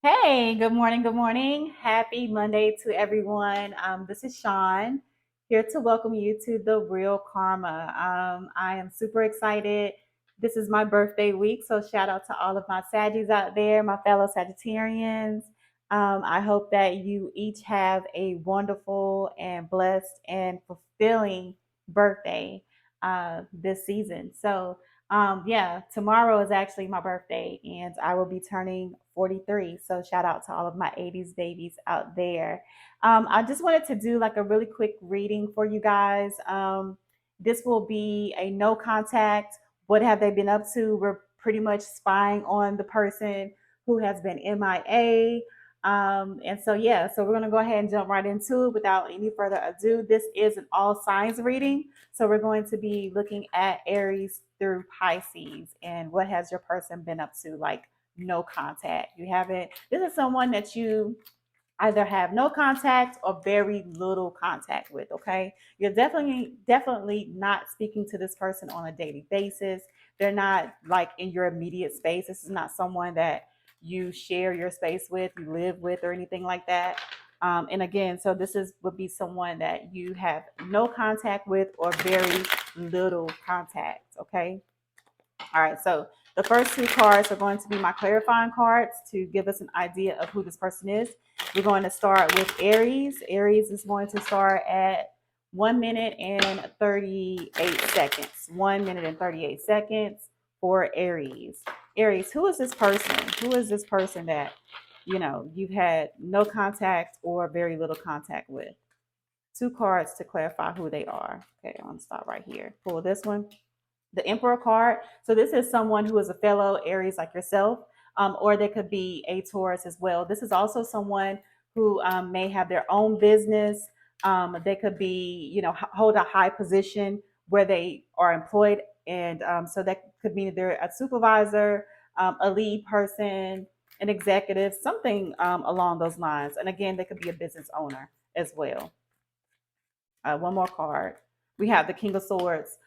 Hey, good morning. Good morning. Happy Monday to everyone. This is Sean here to welcome you to the Real Karma. I am super excited. This is my birthday week, so shout out to all of my Saggies out there, my fellow Sagittarians. I hope that you each have a wonderful and blessed and fulfilling birthday this season. Yeah, tomorrow is actually my birthday and I will be turning 43. So shout out to all of my 80s babies out there. I just wanted to do like a really quick reading for you guys. This will be a no contact. What have they been up to? We're pretty much spying on the person who has been MIA. So we're going to go ahead and jump right into it without any further ado. This is an all signs reading. So we're going to be looking at Aries through Pisces and what has your person been up to, like no contact. You haven't, this is someone that you either have no contact or very little contact with, okay? You're definitely not speaking to this person on a daily basis. They're not like in your immediate space. This is not someone that you share your space with, you live with, or anything like that. And again, so this is would be someone that you have no contact with or very little contact, okay? All right, so the first two cards are going to be my clarifying cards to give us an idea of who this person is. We're going to start with Aries. Aries is going to start at 1 minute and 38 seconds. 1 minute and 38 seconds for Aries. Aries, who is this person? Who is this person that, you've had no contact or very little contact with? Two cards to clarify who they are. Okay, I'm going to stop right here. Pull this one, the Emperor card. So this is someone who is a fellow Aries like yourself, or they could be a Taurus as well. This is also someone who may have their own business. They could be, hold a high position where they are employed. And so that could mean they're a supervisor, a lead person, an executive, something along those lines. And again, they could be a business owner as well. One more card. We have the King of Swords.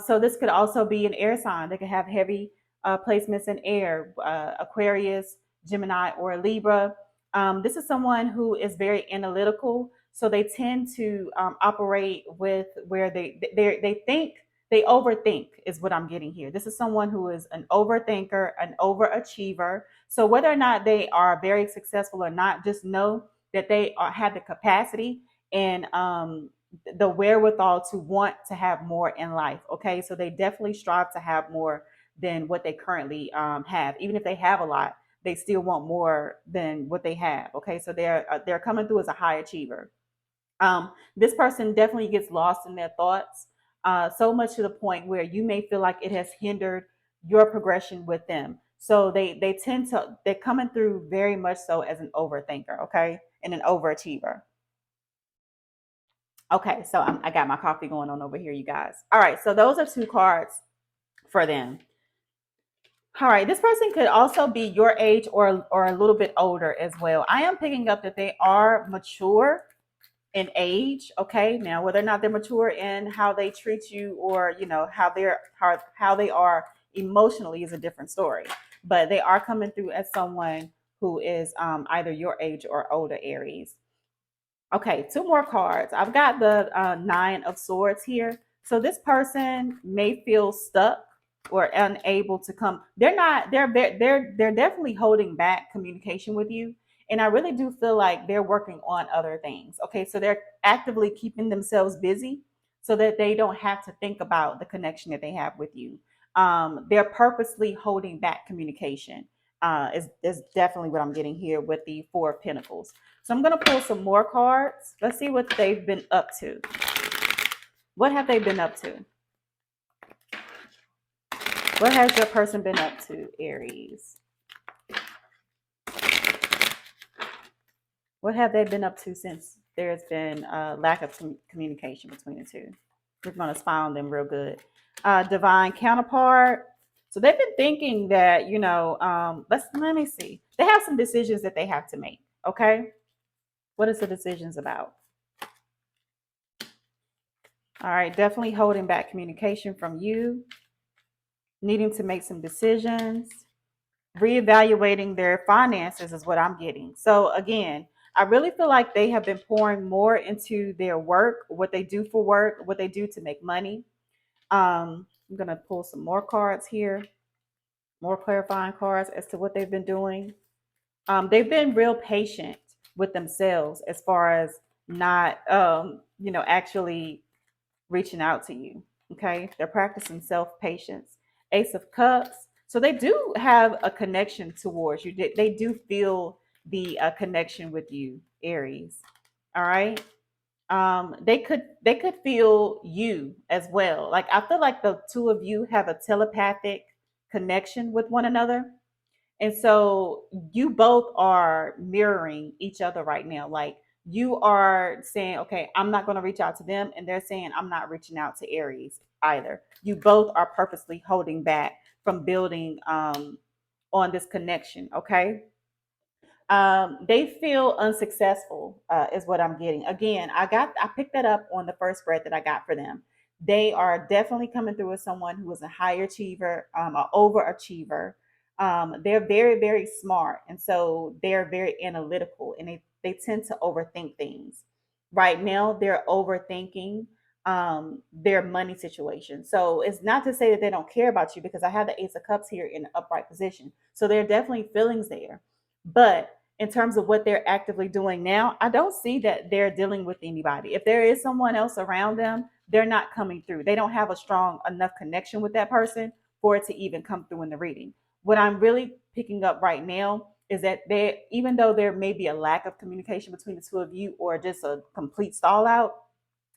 So this could also be an air sign. They could have heavy placements in air, Aquarius, Gemini, or Libra. This is someone who is very analytical. So they tend to operate with where they think, they overthink is what I'm getting here. This is someone who is an overthinker, an overachiever. So whether or not they are very successful or not, just know that they have the capacity and the wherewithal to want to have more in life. Okay, so they definitely strive to have more than what they currently have. Even if they have a lot, they still want more than what they have. Okay, so they're coming through as a high achiever. This person definitely gets lost in their thoughts, so much to the point where you may feel like it has hindered your progression with them. So they're coming through very much so as an overthinker, okay, and an overachiever. Okay, so I got my coffee going on over here, you guys. All right, so those are two cards for them. All right, this person could also be your age or a little bit older as well. I am picking up that they are mature in age. Okay, now whether or not they're mature in how they treat you or how they are emotionally is a different story. But they are coming through as someone who is either your age or older, Aries. Okay, two more cards. I've got the Nine of Swords here. So this person may feel stuck or unable to come. They're not. They're definitely holding back communication with you, and I really do feel like they're working on other things. Okay, so they're actively keeping themselves busy so that they don't have to think about the connection that they have with you. They're purposely holding back communication. Is definitely what I'm getting here with the Four of Pentacles. So I'm going to pull some more cards. Let's see what they've been up to. What have they been up to? What has your person been up to, Aries? What have they been up to since there's been a lack of communication between the two? We're going to spy on them real good. Divine counterpart. So they've been thinking that, let me see. They have some decisions that they have to make. Okay. What is the decisions about? All right, definitely holding back communication from you, needing to make some decisions. reevaluating their finances is what I'm getting. So again, I really feel like they have been pouring more into their work, what they do for work, what they do to make money. I'm going to pull some more cards here, more clarifying cards as to what they've been doing. They've been real patient with themselves as far as not, actually reaching out to you. Okay. They're practicing self patience. Ace of Cups. So they do have a connection towards you. They do feel the connection with you, Aries. All right. They could feel you as well. Like I feel like the two of you have a telepathic connection with one another. And so you both are mirroring each other right now. Like you are saying, okay, I'm not going to reach out to them. And they're saying, I'm not reaching out to Aries either. You both are purposely holding back from building on this connection. Okay. They feel unsuccessful, is what I'm getting. Again, I picked that up on the first spread that I got for them. They are definitely coming through as someone who is a high achiever, an overachiever. They're very, very smart, and so they're very analytical, and they tend to overthink things. Right now, they're overthinking their money situation. So it's not to say that they don't care about you, because I have the Ace of Cups here in the upright position. So there are definitely feelings there, but in terms of what they're actively doing now, I don't see that they're dealing with anybody. If there is someone else around them, they're not coming through. They don't have a strong enough connection with that person for it to even come through in the reading. What I'm really picking up right now is that they, even though there may be a lack of communication between the two of you, or just a complete stall out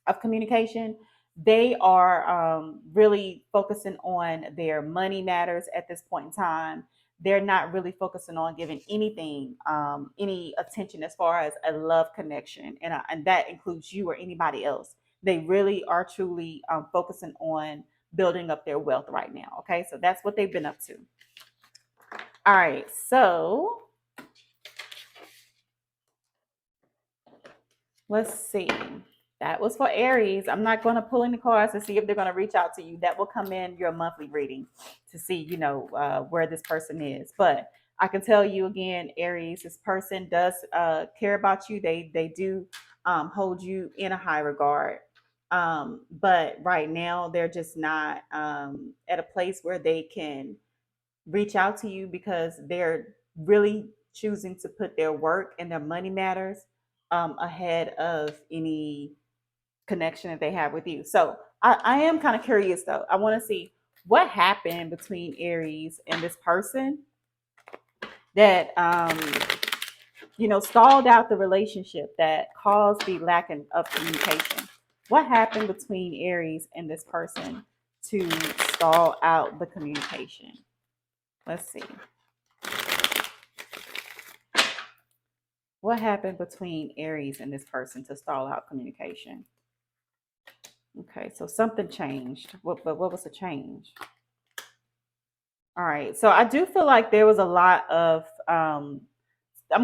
of communication, they are really focusing on their money matters at this point in time. They're not really focusing on giving anything, any attention as far as a love connection, and that includes you or anybody else. They really are truly focusing on building up their wealth right now. Okay, so that's what they've been up to. All right, so let's see. That was for Aries. I'm not going to pull any cards to see if they're going to reach out to you. That will come in your monthly reading to see, where this person is. But I can tell you again, Aries, this person does care about you. They do hold you in a high regard. But right now, they're just not at a place where they can reach out to you, because they're really choosing to put their work and their money matters ahead of any connection that they have with you. So I am kind of curious though. I want to see what happened between Aries and this person that stalled out the relationship, that caused the lack of communication. What happened between Aries and this person to stall out the communication? Let's see. What happened between Aries and this person to stall out communication? Okay, so something changed. But what was the change? All right, so I do feel like there was a lot of. I'm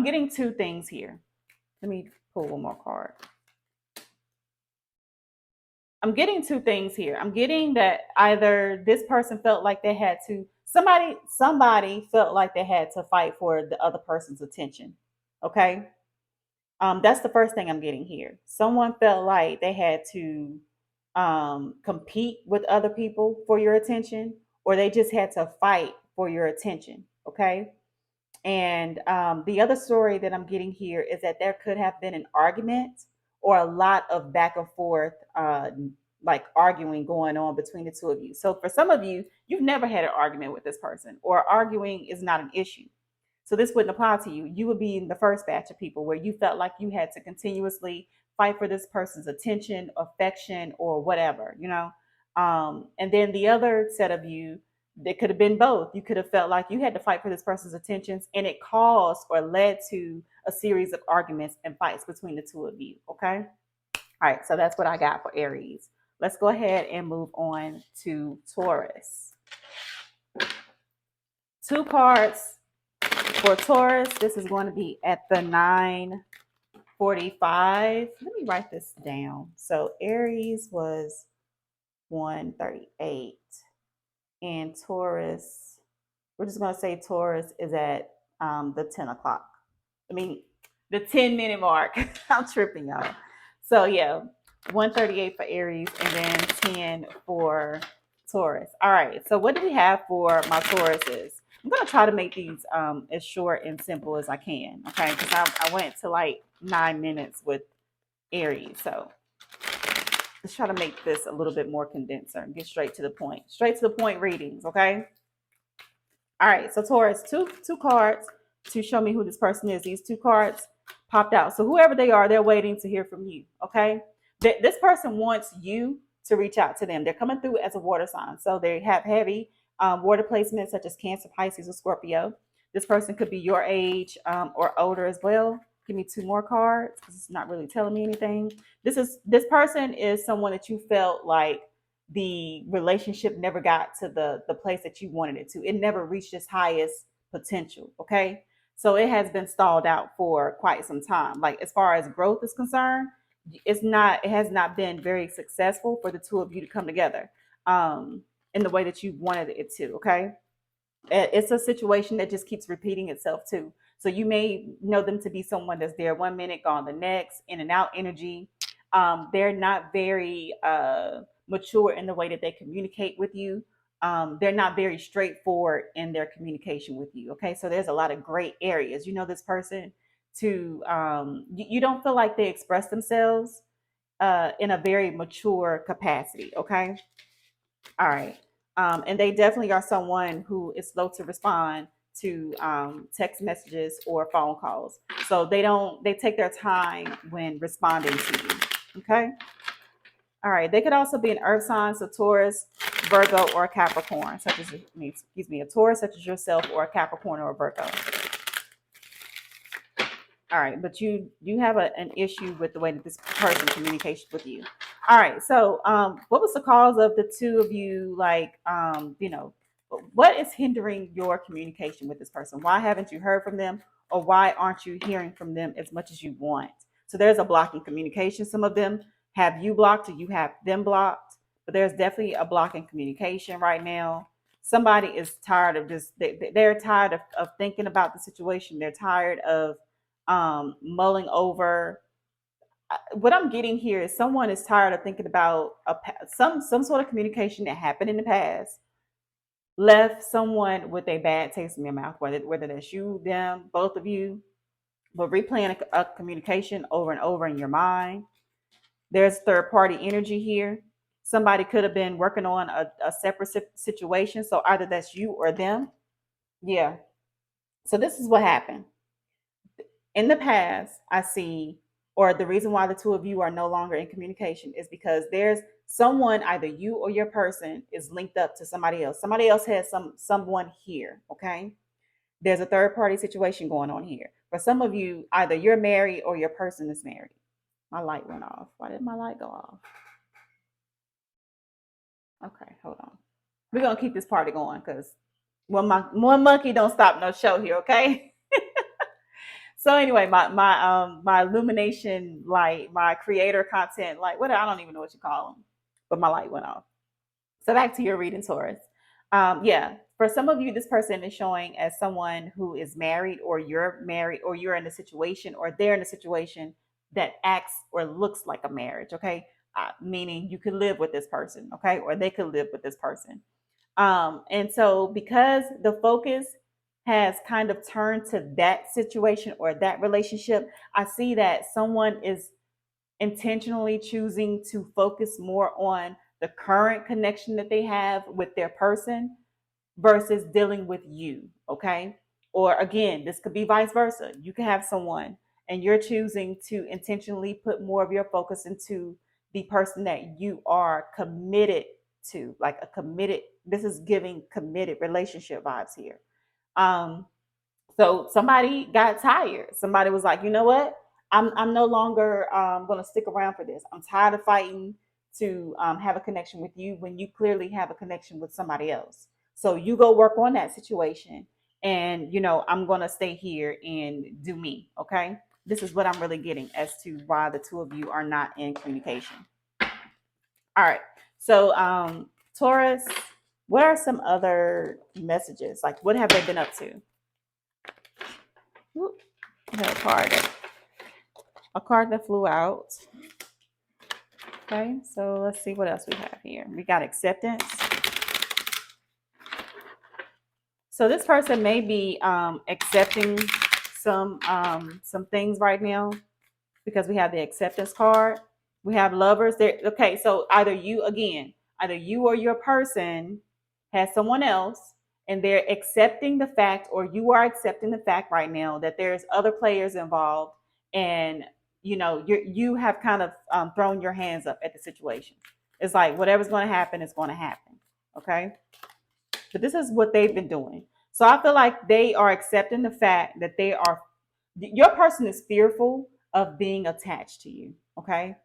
getting two things here. Let me pull one more card. I'm getting two things here. I'm getting that either this person felt like they had to, somebody felt like they had to fight for the other person's attention. Okay. That's the first thing I'm getting here. Someone felt like they had to compete with other people for your attention, or they just had to fight for your attention. Okay. And the other story that I'm getting here is that there could have been an argument or a lot of back and forth, like arguing going on between the two of you. So for some of you, you've never had an argument with this person, or arguing is not an issue. So this wouldn't apply to you. You would be in the first batch of people where you felt like you had to continuously fight for this person's attention, affection, or whatever. And then the other set of you, it could have been both. You could have felt like you had to fight for this person's attentions, and it caused or led to a series of arguments and fights between the two of you. Okay. All right. So that's what I got for Aries. Let's go ahead and move on to Taurus. Two cards for Taurus. This is going to be at the 9:45. Let me write this down. So Aries was 138 and Taurus We're just going to say Taurus is at the 10 o'clock. I mean, the 10-minute mark. I'm tripping, y'all. So, yeah, 1:38 for Aries and then 10 for Taurus. All right. So, what do we have for my Tauruses? I'm going to try to make these as short and simple as I can. Okay. Because I went to like 9 minutes with Aries. So, let's try to make this a little bit more condensed and get straight to the point. Straight to the point readings. Okay. All right, so Taurus, two cards to show me who this person is. These two cards popped out. So whoever they are, they're waiting to hear from you. Okay, this person wants you to reach out to them. They're coming through as a water sign, so they have heavy water placements such as Cancer, Pisces, or Scorpio. This person could be your age or older as well. Give me two more cards because it's not really telling me anything. This person is someone that you felt like the relationship never got to the place that you wanted it to. It never reached its highest potential. Okay. So it has been stalled out for quite some time. Like as far as growth is concerned, it has not been very successful for the two of you to come together in the way that you wanted it to. Okay. It's a situation that just keeps repeating itself too. So you may know them to be someone that's there 1 minute, gone the next, in and out energy. They're not very mature in the way that they communicate with you. They're not very straightforward in their communication with you. Okay, so there's a lot of gray areas. You know this person to you don't feel like they express themselves in a very mature capacity. Okay, all right. And they definitely are someone who is slow to respond to text messages or phone calls. So they take their time when responding to you. Okay. All right. They could also be an earth sign, so Taurus, Virgo, or a Capricorn, such as, a Taurus, such as yourself, or a Capricorn or a Virgo. All right, but you have an issue with the way that this person communicates with you. All right, so what was the cause of the two of you, like, what is hindering your communication with this person? Why haven't you heard from them, or why aren't you hearing from them as much as you want? So there's a block in communication. Some of them have you blocked, or you have them blocked, but there's definitely a block in communication right now. Somebody is tired of just, they're tired of thinking about the situation. They're tired of mulling over. What I'm getting here is someone is tired of thinking about some sort of communication that happened in the past, left someone with a bad taste in their mouth, whether that's you, them, both of you, but replaying a communication over and over in your mind. There's third party energy here. Somebody could have been working on a separate situation, so either that's you or them. Yeah. So this is what happened. In the past, I see, or the reason why the two of you are no longer in communication is because there's someone, either you or your person, is linked up to somebody else. Somebody else has someone here. Okay. There's a third party situation going on here. For some of you, either you're married or your person is married. My light went off. Why did my light go off? Okay, hold on. We're gonna keep this party going because one monkey don't stop no show here, okay? So anyway, my illumination light, my creator content light, what, I don't even know what you call them, but my light went off. So back to your reading, Taurus. Yeah, for some of you, this person is showing as someone who is married, or you're married, or you're in a situation, or they're in a situation that acts or looks like a marriage. Okay, meaning you could live with this person, okay, or they could live with this person. And so because the focus has kind of turned to that situation or that relationship, I see that someone is intentionally choosing to focus more on the current connection that they have with their person versus dealing with you. Okay. Or again, this could be vice versa. You can have someone and you're choosing to intentionally put more of your focus into the person that you are committed to, like a committed, this is giving committed relationship vibes here. Um, so somebody got tired. Somebody was like, you know what? I'm no longer going to stick around for this. I'm tired of fighting to have a connection with you when you clearly have a connection with somebody else. So you go work on that situation, and I'm going to stay here and do me. Okay. This is what I'm really getting as to why the two of you are not in communication. All right. So Taurus, What are some other messages? Like, what have they been up to? Oop, I had a card that flew out. Okay, so let's see what else we have here. We got acceptance. So this person may be accepting some things right now because we have the acceptance card. We have lovers there. Okay, so either you or your person has someone else, and they're accepting the fact, or you are accepting the fact right now that there's other players involved, and you have kind of thrown your hands up at the situation. It's like whatever's going to happen is going to happen. Okay, but this is what they've been doing. So I feel like they are accepting the fact that your person is fearful of being attached to you. Okay,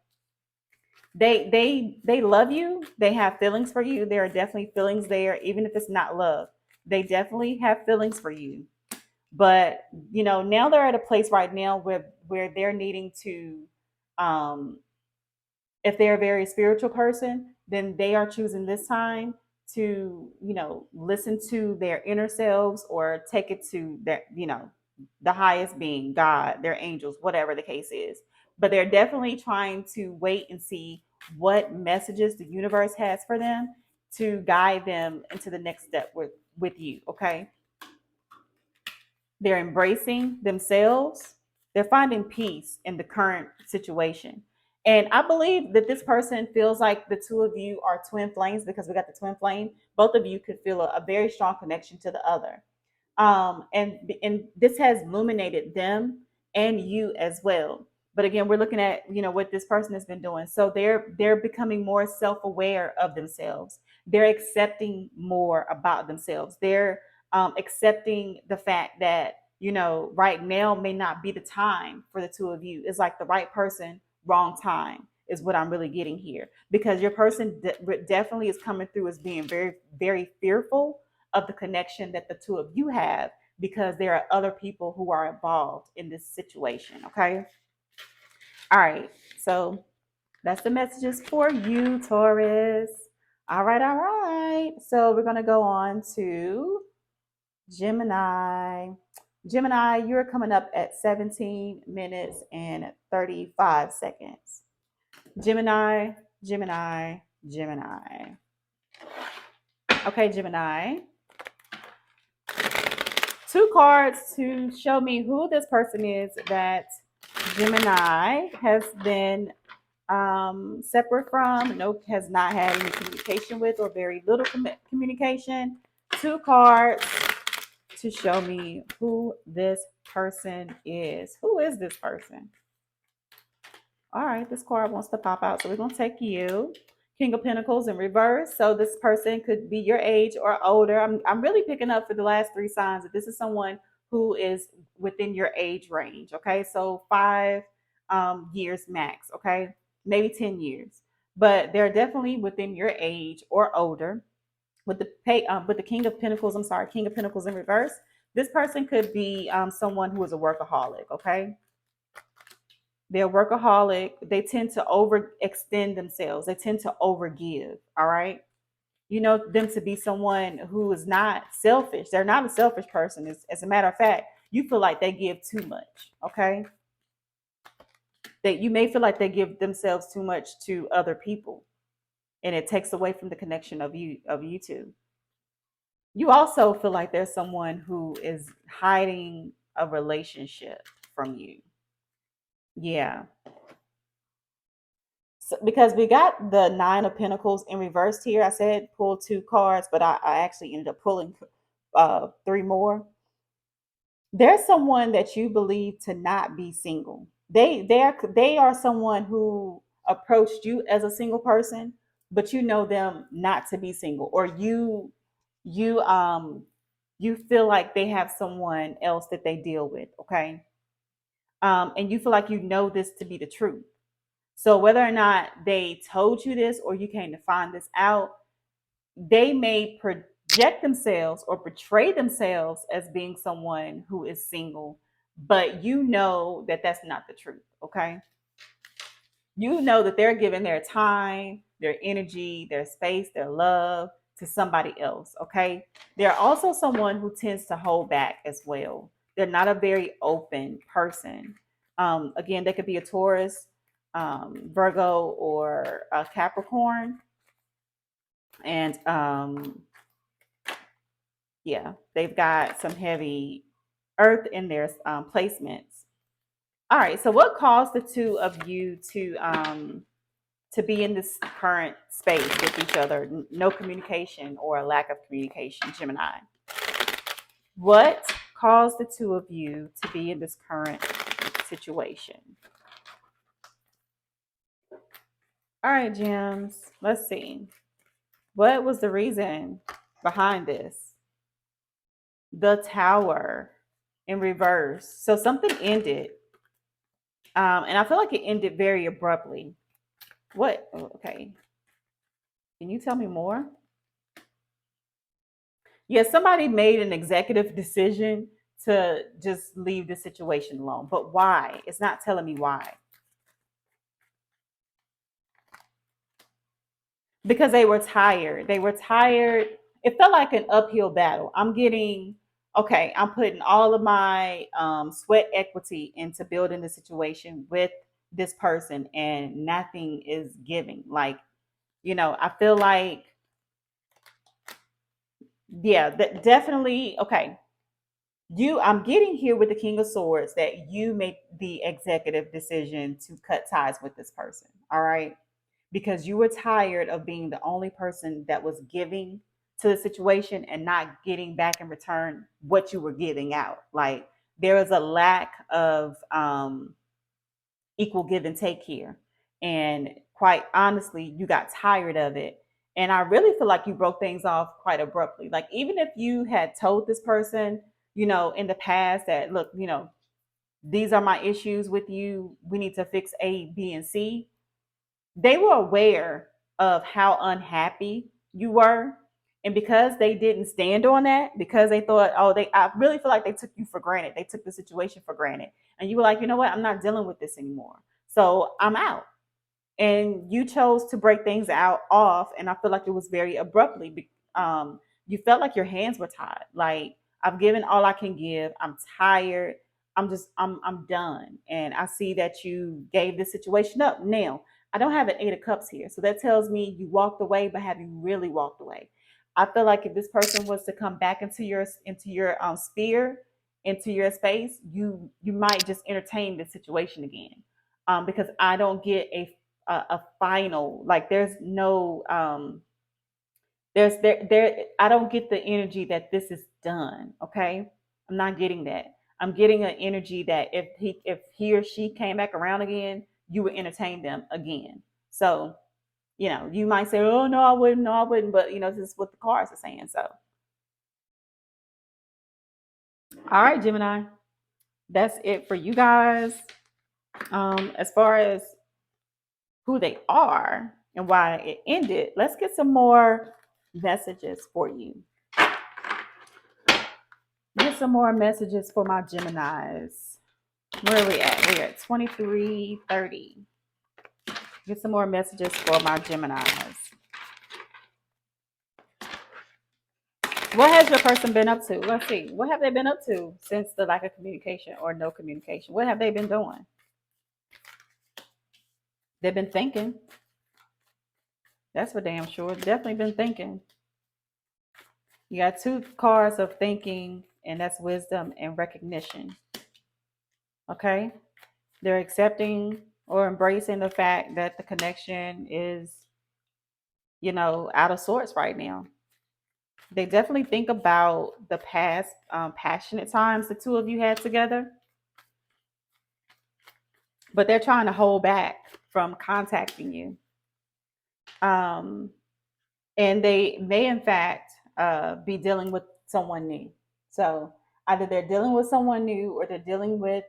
they love you. They have feelings for you. There are definitely feelings there, even if it's not love. They definitely have feelings for you. But now they're at a place right now where they're needing to, um, if they're a very spiritual person, then they are choosing this time to listen to their inner selves, or take it to their the highest being, God, their angels, whatever the case is. But they're definitely trying to wait and see what messages the universe has for them to guide them into the next step with you. Okay, they're embracing themselves. They're finding peace in the current situation. And I believe that this person feels like the two of you are twin flames, because we got the twin flame. Both of you could feel a very strong connection to the other. And this has illuminated them and you as well. But again, we're looking at what this person has been doing. So they're becoming more self-aware of themselves. They're accepting more about themselves. They're accepting the fact that right now may not be the time for the two of you. It's like the right person, wrong time is what I'm really getting here, because your person definitely is coming through as being very, very fearful of the connection that the two of you have, because there are other people who are involved in this situation. Okay, all right, so that's the messages for you, Taurus. All right, all right, so we're going to go on to Gemini. Gemini, you're coming up at 17 minutes and 35 seconds. Gemini, Gemini, Gemini. Okay, Gemini. Two cards to show me who this person is that Gemini has been separate from, nope, has not had any communication with, or very little communication. Two cards to show me who this person is. Who is this person? All right, this card wants to pop out, so we're going to take you. King of Pentacles in reverse. So this person could be your age or older. I'm really picking up for the last three signs that this is someone who is within your age range. Okay, so 5 years max. Okay, maybe 10 years, but they're definitely within your age or older. With the King of Pentacles, I'm sorry, King of Pentacles in reverse. This person could be someone who is a workaholic. Okay, they're workaholic. They tend to overextend themselves. They tend to overgive. All right. You know them to be someone who is not selfish. They're not a selfish person. As a matter of fact, you feel like they give too much. Okay. That you may feel like they give themselves too much to other people, and it takes away from the connection of you two. You also feel like there's someone who is hiding a relationship from you. Yeah. So, because we got the Nine of Pentacles in reversed here. I said pull two cards, but I actually ended up pulling three more. There's someone that you believe to not be single. They are someone who approached you as a single person, but you know them not to be single, or you you feel like they have someone else that they deal with. Okay, and you feel like you know this to be the truth. So whether or not they told you this, or you came to find this out, they may project themselves or portray themselves as being someone who is single, but you know that that's not the truth. Okay, you know that they're giving their time, their energy, their space, their love to somebody else. Okay. They're also someone who tends to hold back as well. They're not a very open person. Again, they could be a Taurus, Virgo, or a Capricorn. And yeah, they've got some heavy earth in their placements. All right. So what caused the two of you to be in this current space with each other? No communication or a lack of communication, Gemini. What caused the two of you to be in this current situation? All right, Gems. Let's see. What was the reason behind this? The Tower in reverse. So something ended. And I feel like it ended very abruptly. What? Okay. Can you tell me more? Yeah, somebody made an executive decision to just leave the situation alone. But why? It's not telling me why. Because they were tired. They were tired. It felt like an uphill battle. I'm putting all of my sweat equity into building the situation with this person, and nothing is giving. Like, I feel like, yeah, that definitely, okay. I'm getting here with the King of Swords that you make the executive decision to cut ties with this person. All right. Because you were tired of being the only person that was giving to the situation and not getting back in return what you were giving out. Like, there is a lack of equal give and take here. And quite honestly, you got tired of it. And I really feel like you broke things off quite abruptly. Like, even if you had told this person, in the past that, look, these are my issues with you, we need to fix A, B, and C, they were aware of how unhappy you were. And because they didn't stand on that, because they thought, I really feel like they took you for granted. They took the situation for granted. And you were like, you know what? I'm not dealing with this anymore. So I'm out. And you chose to break things out off. And I feel like it was very abruptly. You felt like your hands were tied. Like, I've given all I can give. I'm tired. I'm done. And I see that you gave this situation up. Now, I don't have an 8 of Cups here. So that tells me you walked away, but have you really walked away? I feel like if this person was to come back into your sphere, into your space, you might just entertain the situation again. Because I don't get a final, like, there's no I don't get the energy that this is done. Okay. I'm not getting that. I'm getting an energy that if he or she came back around again, you would entertain them again. So, you might say, oh no, I wouldn't, no, I wouldn't, but this is what the cards are saying. So, all right, Gemini, that's it for you guys. As far as who they are and why it ended, let's get some more messages for you. Get some more messages for my Geminis. Where are we at? We're at 23:30. Get some more messages for my Geminis. What has your person been up to? Let's see. What have they been up to since the lack of communication or no communication? What have they been doing? They've been thinking. That's for damn sure. Definitely been thinking. You got 2 cards of thinking, and that's wisdom and recognition. Okay? They're accepting or embracing the fact that the connection is, out of sorts right now. They definitely think about the past passionate times the two of you had together, but they're trying to hold back from contacting you. And they may, in fact, be dealing with someone new. So either they're dealing with someone new or they're dealing with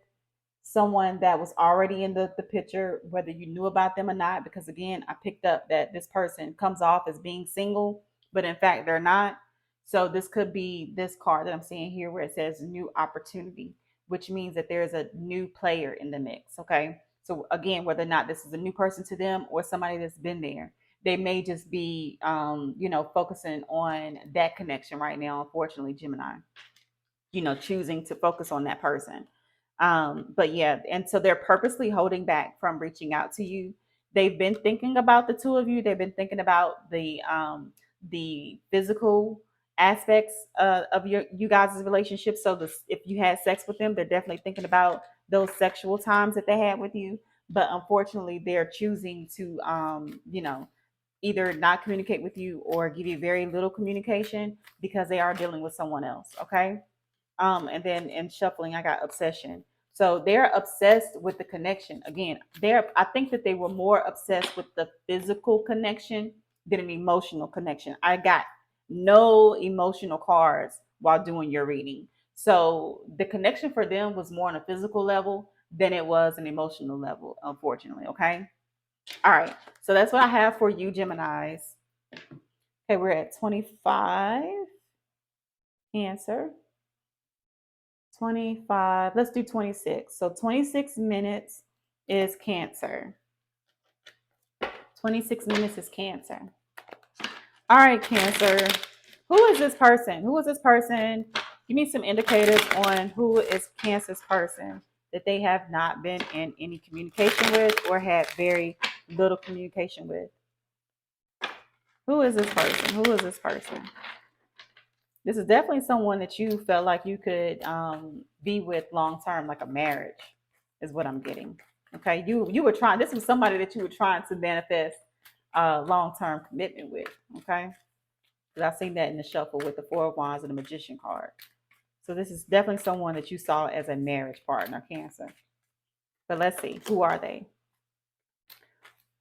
someone that was already in the picture, whether you knew about them or not. Because again, I picked up that this person comes off as being single, but in fact, they're not. So this could be this card that I'm seeing here where it says new opportunity, which means that there's a new player in the mix. Okay. So again, whether or not this is a new person to them or somebody that's been there, they may just be, focusing on that connection right now. Unfortunately, Gemini, choosing to focus on that person. But yeah, and so they're purposely holding back from reaching out to you. They've been thinking about the two of you. They've been thinking about the physical aspects of you guys' relationship. So if you had sex with them, they're definitely thinking about those sexual times that they had with you. But unfortunately, they're choosing to, either not communicate with you or give you very little communication because they are dealing with someone else. Okay. And then in shuffling, I got obsession. So they're obsessed with the connection. Again, I think that they were more obsessed with the physical connection than an emotional connection. I got no emotional cards while doing your reading. So the connection for them was more on a physical level than it was an emotional level, unfortunately. Okay. All right. So that's what I have for you, Geminis. Okay, we're at 25. Cancer. 25. Let's do 26. So 26 minutes is Cancer. 26 minutes is Cancer. All right, Cancer. Who is this person? Who is this person? Give me some indicators on who is Cancer's person that they have not been in any communication with or had very little communication with. Who is this person? Who is this person? This is definitely someone that you felt like you could be with long term, like a marriage, is what I'm getting. Okay, you were trying. This was somebody that you were trying to manifest long term commitment with. Okay, because I seen that in the shuffle with the Four of Wands and the Magician card. So this is definitely someone that you saw as a marriage partner, Cancer. But let's see, who are they?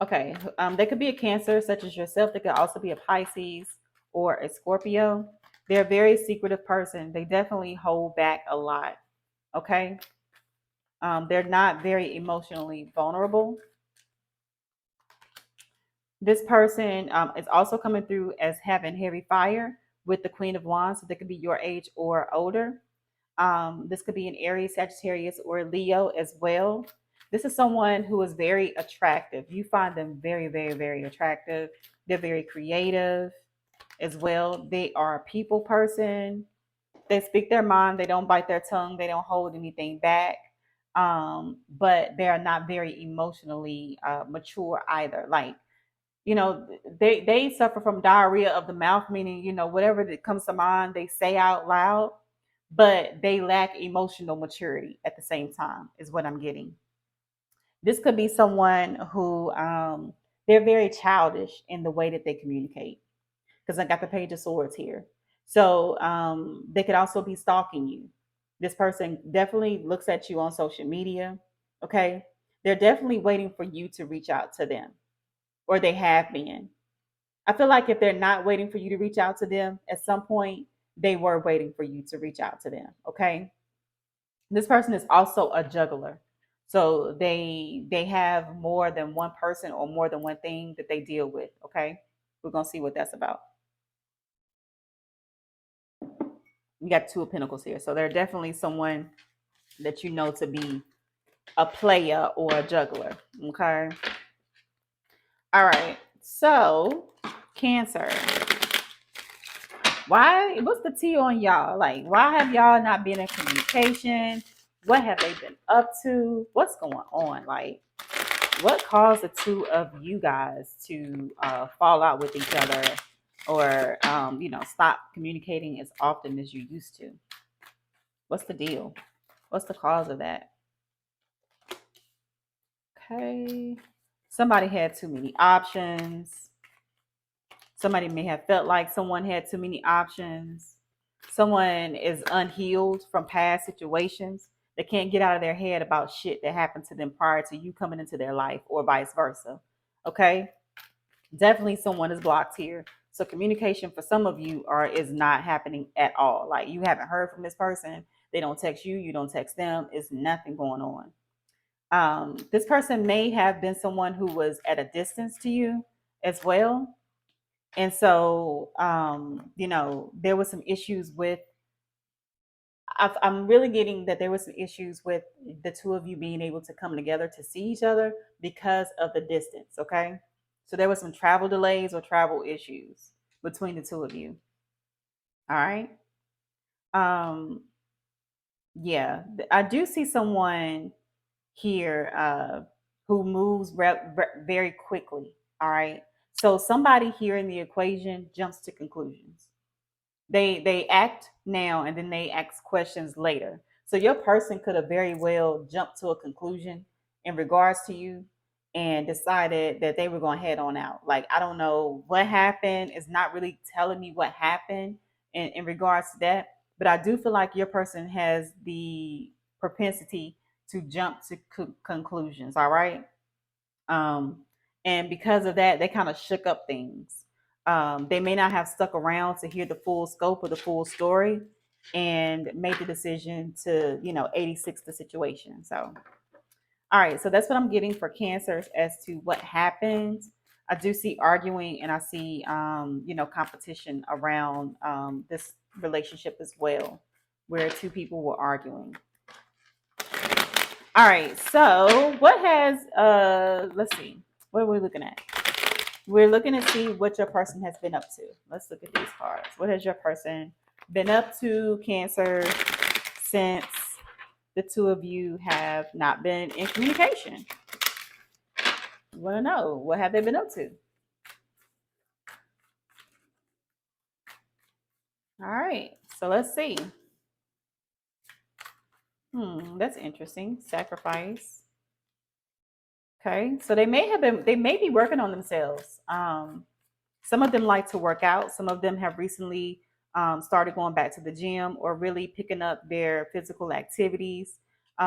Okay, they could be a Cancer, such as yourself. They could also be a Pisces or a Scorpio. They're a very secretive person. They definitely hold back a lot. Okay, they're not very emotionally vulnerable. This person is also coming through as having heavy fire with the Queen of Wands. So they could be your age or older. This could be an Aries, Sagittarius, or Leo as well. This is someone who is very attractive. You find them very, very, very attractive. They're very creative as well. They are a people person. They speak their mind. They don't bite their tongue. They don't hold anything back. But they are not very emotionally mature either. Like, they suffer from diarrhea of the mouth, meaning, whatever that comes to mind, they say out loud, but they lack emotional maturity at the same time, is what I'm getting. This could be someone who they're very childish in the way that they communicate, because I got the Page of Swords here. So they could also be stalking you. This person definitely looks at you on social media. Okay. They're definitely waiting for you to reach out to them, or they have been. I feel like if they're not waiting for you to reach out to them, at some point they were waiting for you to reach out to them. Okay. This person is also a juggler. So they have more than one person or more than one thing that they deal with. Okay. We're gonna see what that's about. We got Two of Pentacles here. So they're definitely someone that you know to be a player or a juggler. Okay. All right. So Cancer. What's the tea on y'all? Like, why have y'all not been in communication? What have they been up to? What's going on? Like, what caused the two of you guys to fall out with each other, or stop communicating as often as you used to? What's the deal? What's the cause of that? Okay. Somebody had too many options. Somebody may have felt like someone had too many options. Someone is unhealed from past situations. They can't get out of their head about shit that happened to them prior to you coming into their life, or vice versa. Okay? Definitely someone is blocked here. So communication for some of you is not happening at all. Like, you haven't heard from this person. They don't text you. You don't text them. It's nothing going on. This person may have been someone who was at a distance to you as well. And so, there was some issues with, I'm really getting that there was some issues with the two of you being able to come together to see each other because of the distance. Okay. So there was some travel delays or travel issues between the two of you. All right. Um, yeah, I do see someone here who moves very quickly. All right. So somebody here in the equation jumps to conclusions. They act now and then they ask questions later. So your person could have very well jumped to a conclusion in regards to you and decided that they were going to head on out. Like, I don't know what happened. It's not really telling me what happened in regards to that. But I do feel like your person has the propensity to jump to conclusions. All right. Um, and because of that, they kind of shook up things. They may not have stuck around to hear the full scope of the full story and made the decision to, 86 the situation. So, all right. So that's what I'm getting for cancers as to what happens. I do see arguing and I see, competition around this relationship as well, where two people were arguing. All right. So what has, let's see, what are we looking at? We're looking to see what your person has been up to. Let's look at these cards. What has your person been up to, Cancer, since the two of you have not been in communication? We want to know, what have they been up to? All right. So let's see. That's interesting. Sacrifice. Okay. So they may be working on themselves. Some of them like to work out. Some of them have recently started going back to the gym or really picking up their physical activities.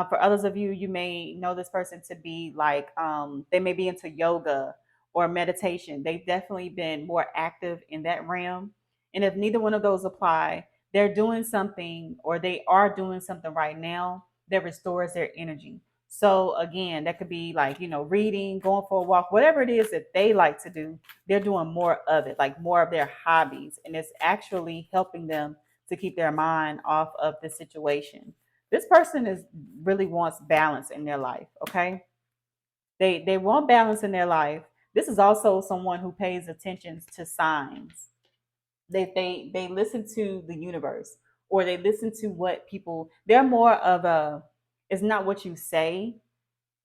For others of you, you may know this person to be like, they may be into yoga or meditation. They've definitely been more active in that realm. And if neither one of those apply, they're doing something or they are doing something right now that restores their energy. So again, that could be like, reading, going for a walk, whatever it is that they like to do, they're doing more of it, like more of their hobbies. And it's actually helping them to keep their mind off of the situation. This person is really wants balance in their life. Okay. They want balance in their life. This is also someone who pays attention to signs. They listen to the universe, or they listen to what people, they're more of a, it's not what you say,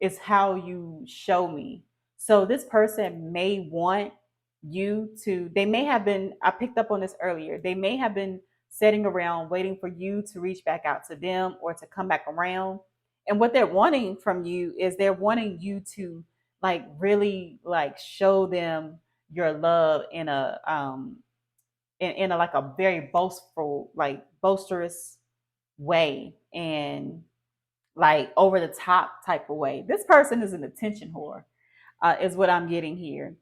is how you show me. So this person may want you to, they may have been, I picked up on this earlier, they may have been sitting around waiting for you to reach back out to them or to come back around. And what they're wanting from you is they're wanting you to like really like show them your love in a in a like a very boastful, like boisterous way, and like over the top type of way. This person is an attention whore, is what I'm getting here.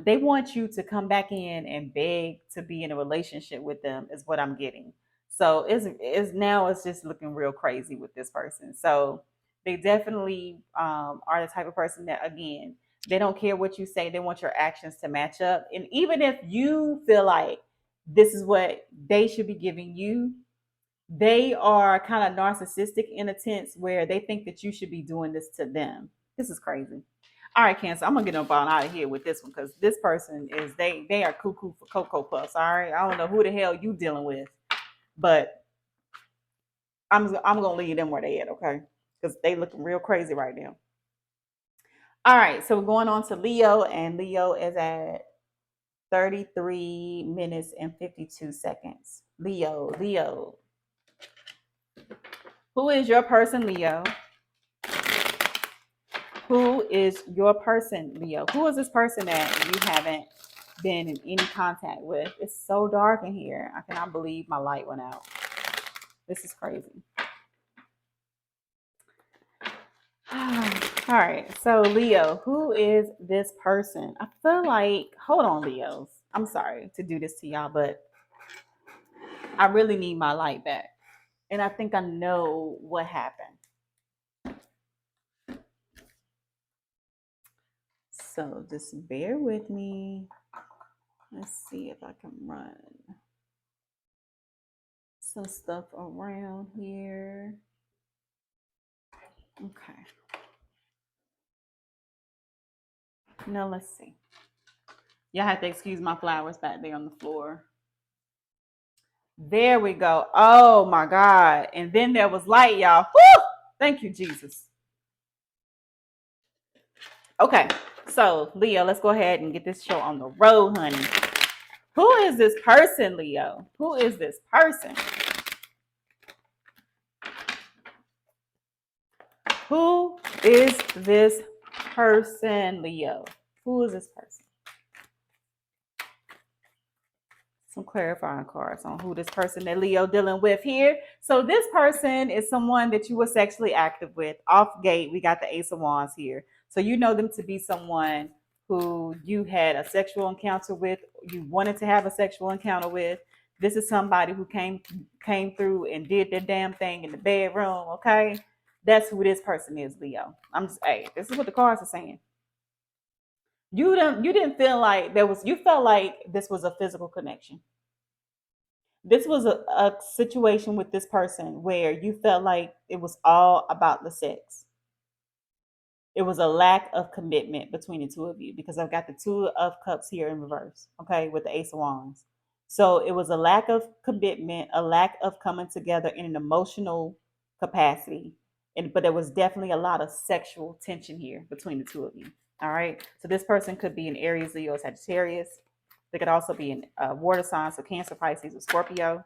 They want you to come back in and beg to be in a relationship with them, is what I'm getting. So it's now it's just looking real crazy with this person. So they definitely are the type of person that, again, they don't care what you say. They want your actions to match up. And even if you feel like this is what they should be giving you, they are kind of narcissistic in a sense where they think that you should be doing this to them. This is crazy. All right, Cancer, I'm gonna get up on out of here with this one because this person is, they are cuckoo for Cocoa Puffs. All right, I don't know who the hell you dealing with, but I'm gonna leave them where they at, okay? Because they looking real crazy right now. All right, so we're going on to Leo, and Leo is at 33 minutes and 52 seconds. Leo. Who is your person, Leo? Who is your person, Leo? Who is this person that you haven't been in any contact with? It's so dark in here. I cannot believe my light went out. This is crazy. All right. So, Leo, who is this person? I feel like, hold on, Leos. I'm sorry to do this to y'all, but I really need my light back. And I think I know what happened. So, just bear with me. Let's see if I can run some stuff around here. Okay. Now let's see. Y'all have to excuse my flowers back there on the floor. There we go. Oh my God. And then there was light, y'all. Woo! Thank you, Jesus. Okay. So, Leo, let's go ahead and get this show on the road, honey. Who is this person, Leo? Who is this person? Who is this person, Leo? Who is this person? Some clarifying cards on who this person that Leo dealing with here. So this person is someone that you were sexually active with. Off gate, we got the Ace of Wands here. So you know them to be someone who you had a sexual encounter with, you wanted to have a sexual encounter with. This is somebody who came through and did their damn thing in the bedroom, okay? That's who this person is, Leo. Hey, this is what the cards are saying. You didn't feel like you felt like this was a physical connection. This was a situation with this person where you felt like it was all about the sex. It was a lack of commitment between the two of you because I've got the Two of Cups here in reverse, okay, with the Ace of Wands. So it was a lack of commitment, a lack of coming together in an emotional capacity. But there was definitely a lot of sexual tension here between the two of you. All right. So this person could be an Aries, Leo, Sagittarius. They could also be in water signs, so Cancer, Pisces, or Scorpio.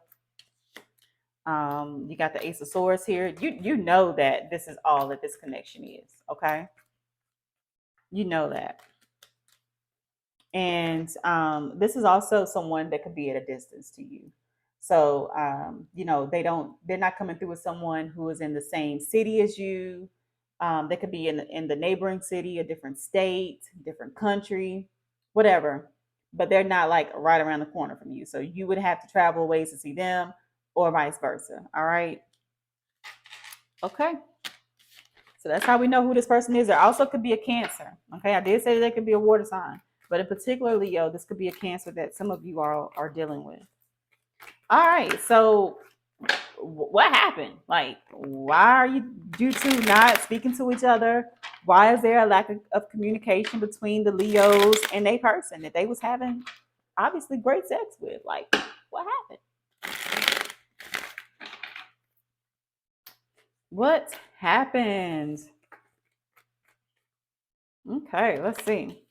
You got the Ace of Swords here. You know that this is all that this connection is, okay? You know that. And this is also someone that could be at a distance to you. So they're not coming through with someone who is in the same city as you. They could be in the neighboring city, a different state, different country, whatever. But they're not like right around the corner from you. So you would have to travel ways to see them or vice versa. All right. Okay. So that's how we know who this person is. There also could be a Cancer. Okay. I did say there could be a water sign, but in particular, Leo, this could be a Cancer that some of you are dealing with. All right. So what happened? Like, why are you two not speaking to each other? Why is there a lack of communication between the Leos and a person that they was having obviously great sex with? Like, what happened? What happened? Okay, let's see.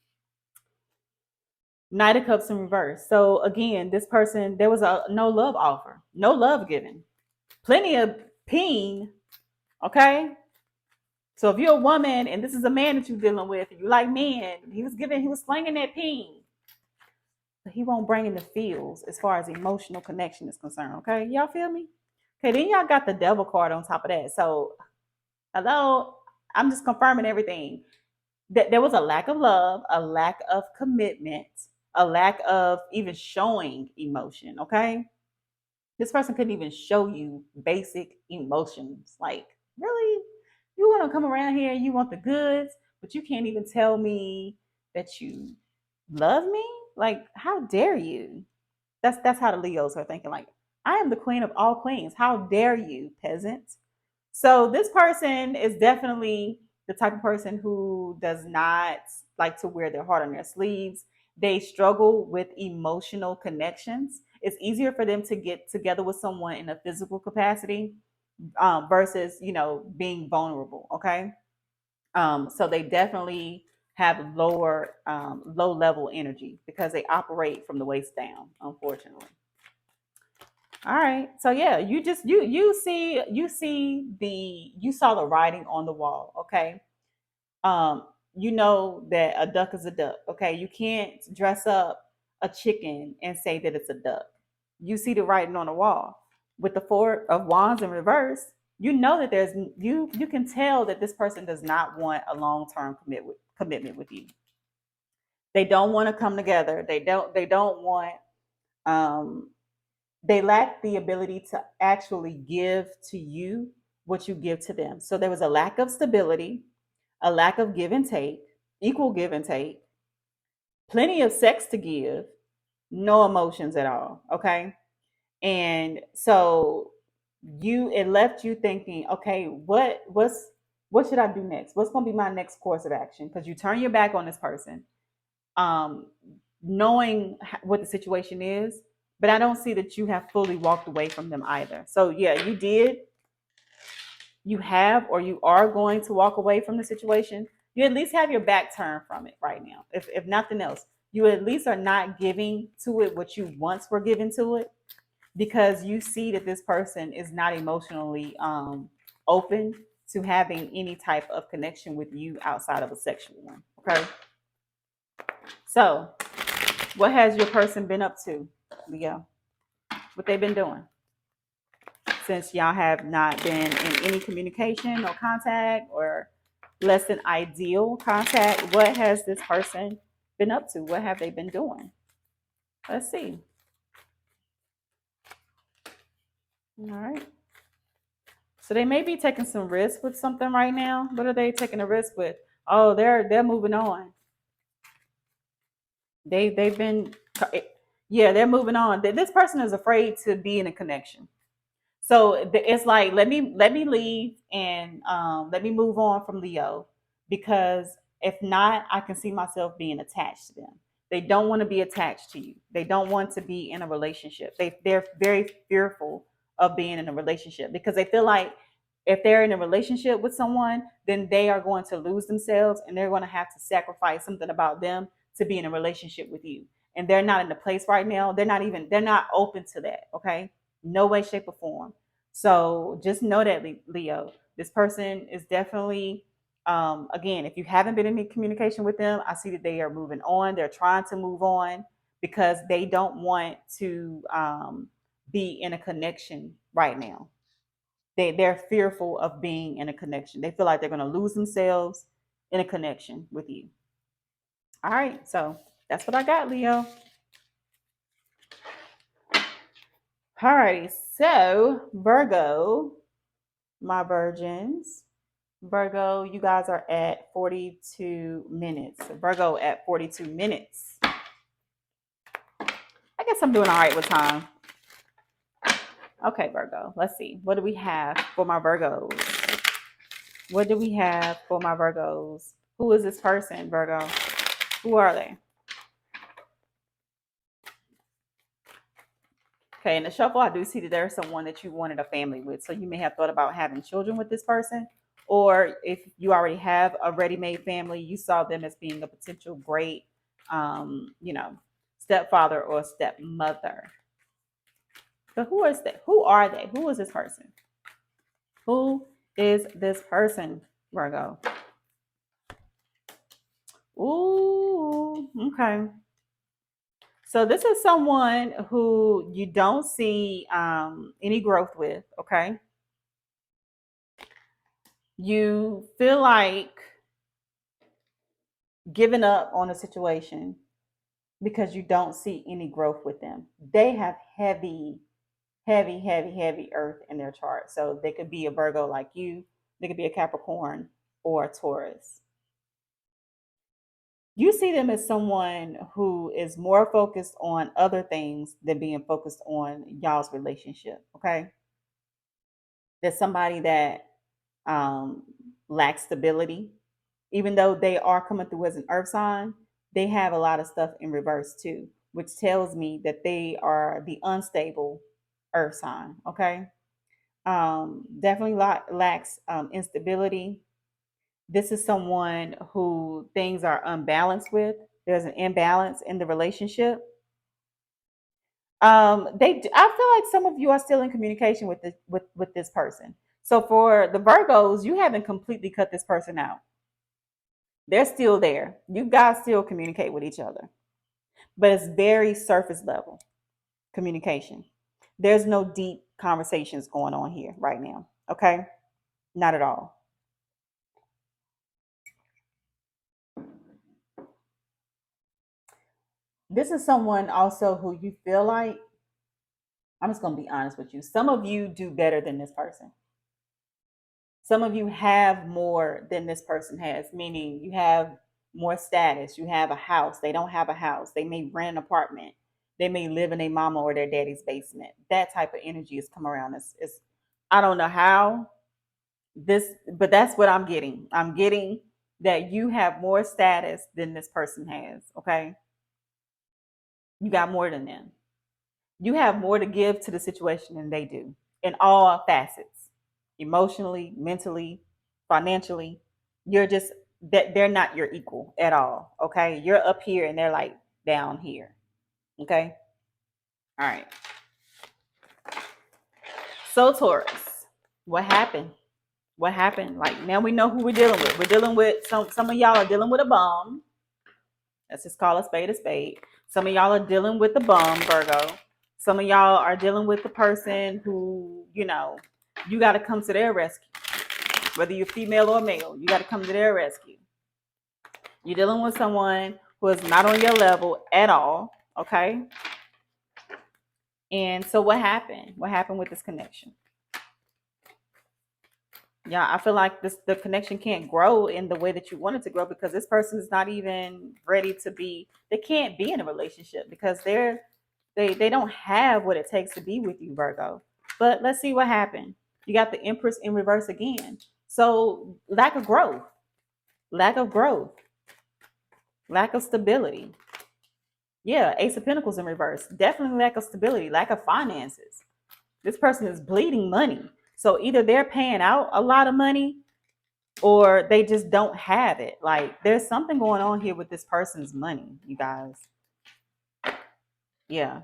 Knight of Cups in reverse. So again, this person, there was a no love offer, no love given, plenty of peen. Okay. So if you're a woman and this is a man that you're dealing with, and you like men, he was slinging that peen. But he won't bring in the feels as far as emotional connection is concerned. Okay. Y'all feel me? Okay, then y'all got the devil card on top of that. So hello, I'm just confirming everything. There was a lack of love, a lack of commitment, a lack of even showing emotion. Okay. This person couldn't even show you basic emotions. Like, really? You want to come around here and you want the goods, but you can't even tell me that you love me? Like, how dare you? That's how the Leos are thinking. Like, I am the queen of all queens. How dare you, peasant? So this person is definitely the type of person who does not like to wear their heart on their sleeves. They struggle with emotional connections. It's easier for them to get together with someone in a physical capacity versus, being vulnerable. Okay. So they definitely have low level energy because they operate from the waist down, unfortunately. All right. So yeah, you saw the writing on the wall, okay? You know that a duck is a duck, okay? You can't dress up a chicken and say that it's a duck. You see the writing on the wall. With the Four of Wands in reverse, you know that you can tell that this person does not want a long-term commitment with you. They don't want to come together. They don't want um they lack the ability to actually give to you what you give to them. So there was a lack of stability, a lack of give and take, equal give and take, plenty of sex to give, no emotions at all. Okay. And so it left you thinking, okay, what should I do next? What's gonna be my next course of action? Because you turn your back on this person. um, knowing what the situation is, but I don't see that you have fully walked away from them either. So yeah, you have, or you are going to walk away from the situation. You at least have your back turned from it right now. If nothing else, you at least are not giving to it what you once were given to it, because you see that this person is not emotionally open to having any type of connection with you outside of a sexual one. Okay. So what has your person been up to, Leo? What they've been doing since y'all have not been in any communication or contact, or less than ideal contact? What has this person been up to? What have they been doing? Let's see. All right. So they may be taking some risk with something right now. What are they taking a risk with? Oh, they're moving on. They've been, yeah, they're moving on. This person is afraid to be in a connection. So it's like, let me leave, and let me move on from Leo, because if not, I can see myself being attached to them. They don't want to be attached to you. They don't want to be in a relationship. They're very fearful of being in a relationship, because they feel like if they're in a relationship with someone, then they are going to lose themselves, and they're going to have to sacrifice something about them to be in a relationship with you. And they're not in the place right now. They're not open to that. Okay. No way, shape, or form. So just know that, Leo, this person is definitely, again, if you haven't been in any communication with them, I see that they are moving on. They're trying to move on because they don't want to be in a connection right now. They're fearful of being in a connection. They feel like they're going to lose themselves in a connection with you. All right. So that's what I got, Leo. Alrighty, so Virgo, my virgins. Virgo, you guys are at 42 minutes. Virgo at 42 minutes. I guess I'm doing all right with time. Okay, Virgo, let's see. What do we have for my Virgos? What do we have for my Virgos? Who is this person, Virgo? Who are they? Okay, in the shuffle, I do see that there's someone that you wanted a family with. So you may have thought about having children with this person. Or if you already have a ready-made family, you saw them as being a potential great, stepfather or stepmother. But who is that? Who are they? Who is this person? Who is this person, Virgo? Ooh, okay. So this is someone who you don't see any growth with, okay? You feel like giving up on a situation because you don't see any growth with them. They have heavy, heavy, heavy, heavy earth in their chart. So they could be a Virgo like you, they could be a Capricorn or a Taurus. You see them as someone who is more focused on other things than being focused on y'all's relationship. Okay. There's somebody that um, lacks stability. Even though they are coming through as an earth sign, they have a lot of stuff in reverse too, which tells me that they are the unstable earth sign. Okay. Definitely lacks instability. This is someone who things are unbalanced with. There's an imbalance in the relationship. I feel like some of you are still in communication with this person. So for the Virgos, you haven't completely cut this person out. They're still there. You guys still communicate with each other, but it's very surface level communication. There's no deep conversations going on here right now. Okay. Not at all. This is someone also who you feel like, I'm just going to be honest with you. Some of you do better than this person. Some of you have more than this person has, meaning you have more status. You have a house. They don't have a house. They may rent an apartment. They may live in a mama or their daddy's basement. That type of energy has come around. I don't know how this, but that's what I'm getting. I'm getting that you have more status than this person has, okay? You got more than them. You have more to give to the situation than they do in all facets, emotionally, mentally, financially. You're just that they're not your equal at all, okay? You're up here and they're like down here, okay? All right. So Taurus, what happened? What happened? Like now we know who we're dealing with. We're dealing with some of y'all are dealing with a bum. Let's just call a spade a spade. Some of y'all are dealing with the bum, Virgo. Some of y'all are dealing with the person who, you got to come to their rescue. Whether you're female or male, you got to come to their rescue. You're dealing with someone who is not on your level at all, okay? And so what happened? What happened with this connection? Yeah, I feel like the connection can't grow in the way that you want it to grow because this person is not even ready to be. They can't be in a relationship because they don't have what it takes to be with you, Virgo. But let's see what happened. You got the Empress in reverse again. So lack of growth, lack of growth, lack of stability. Yeah, Ace of Pentacles in reverse. Definitely lack of stability, lack of finances. This person is bleeding money. So either they're paying out a lot of money or they just don't have it. Like there's something going on here with this person's money, you guys. Yeah.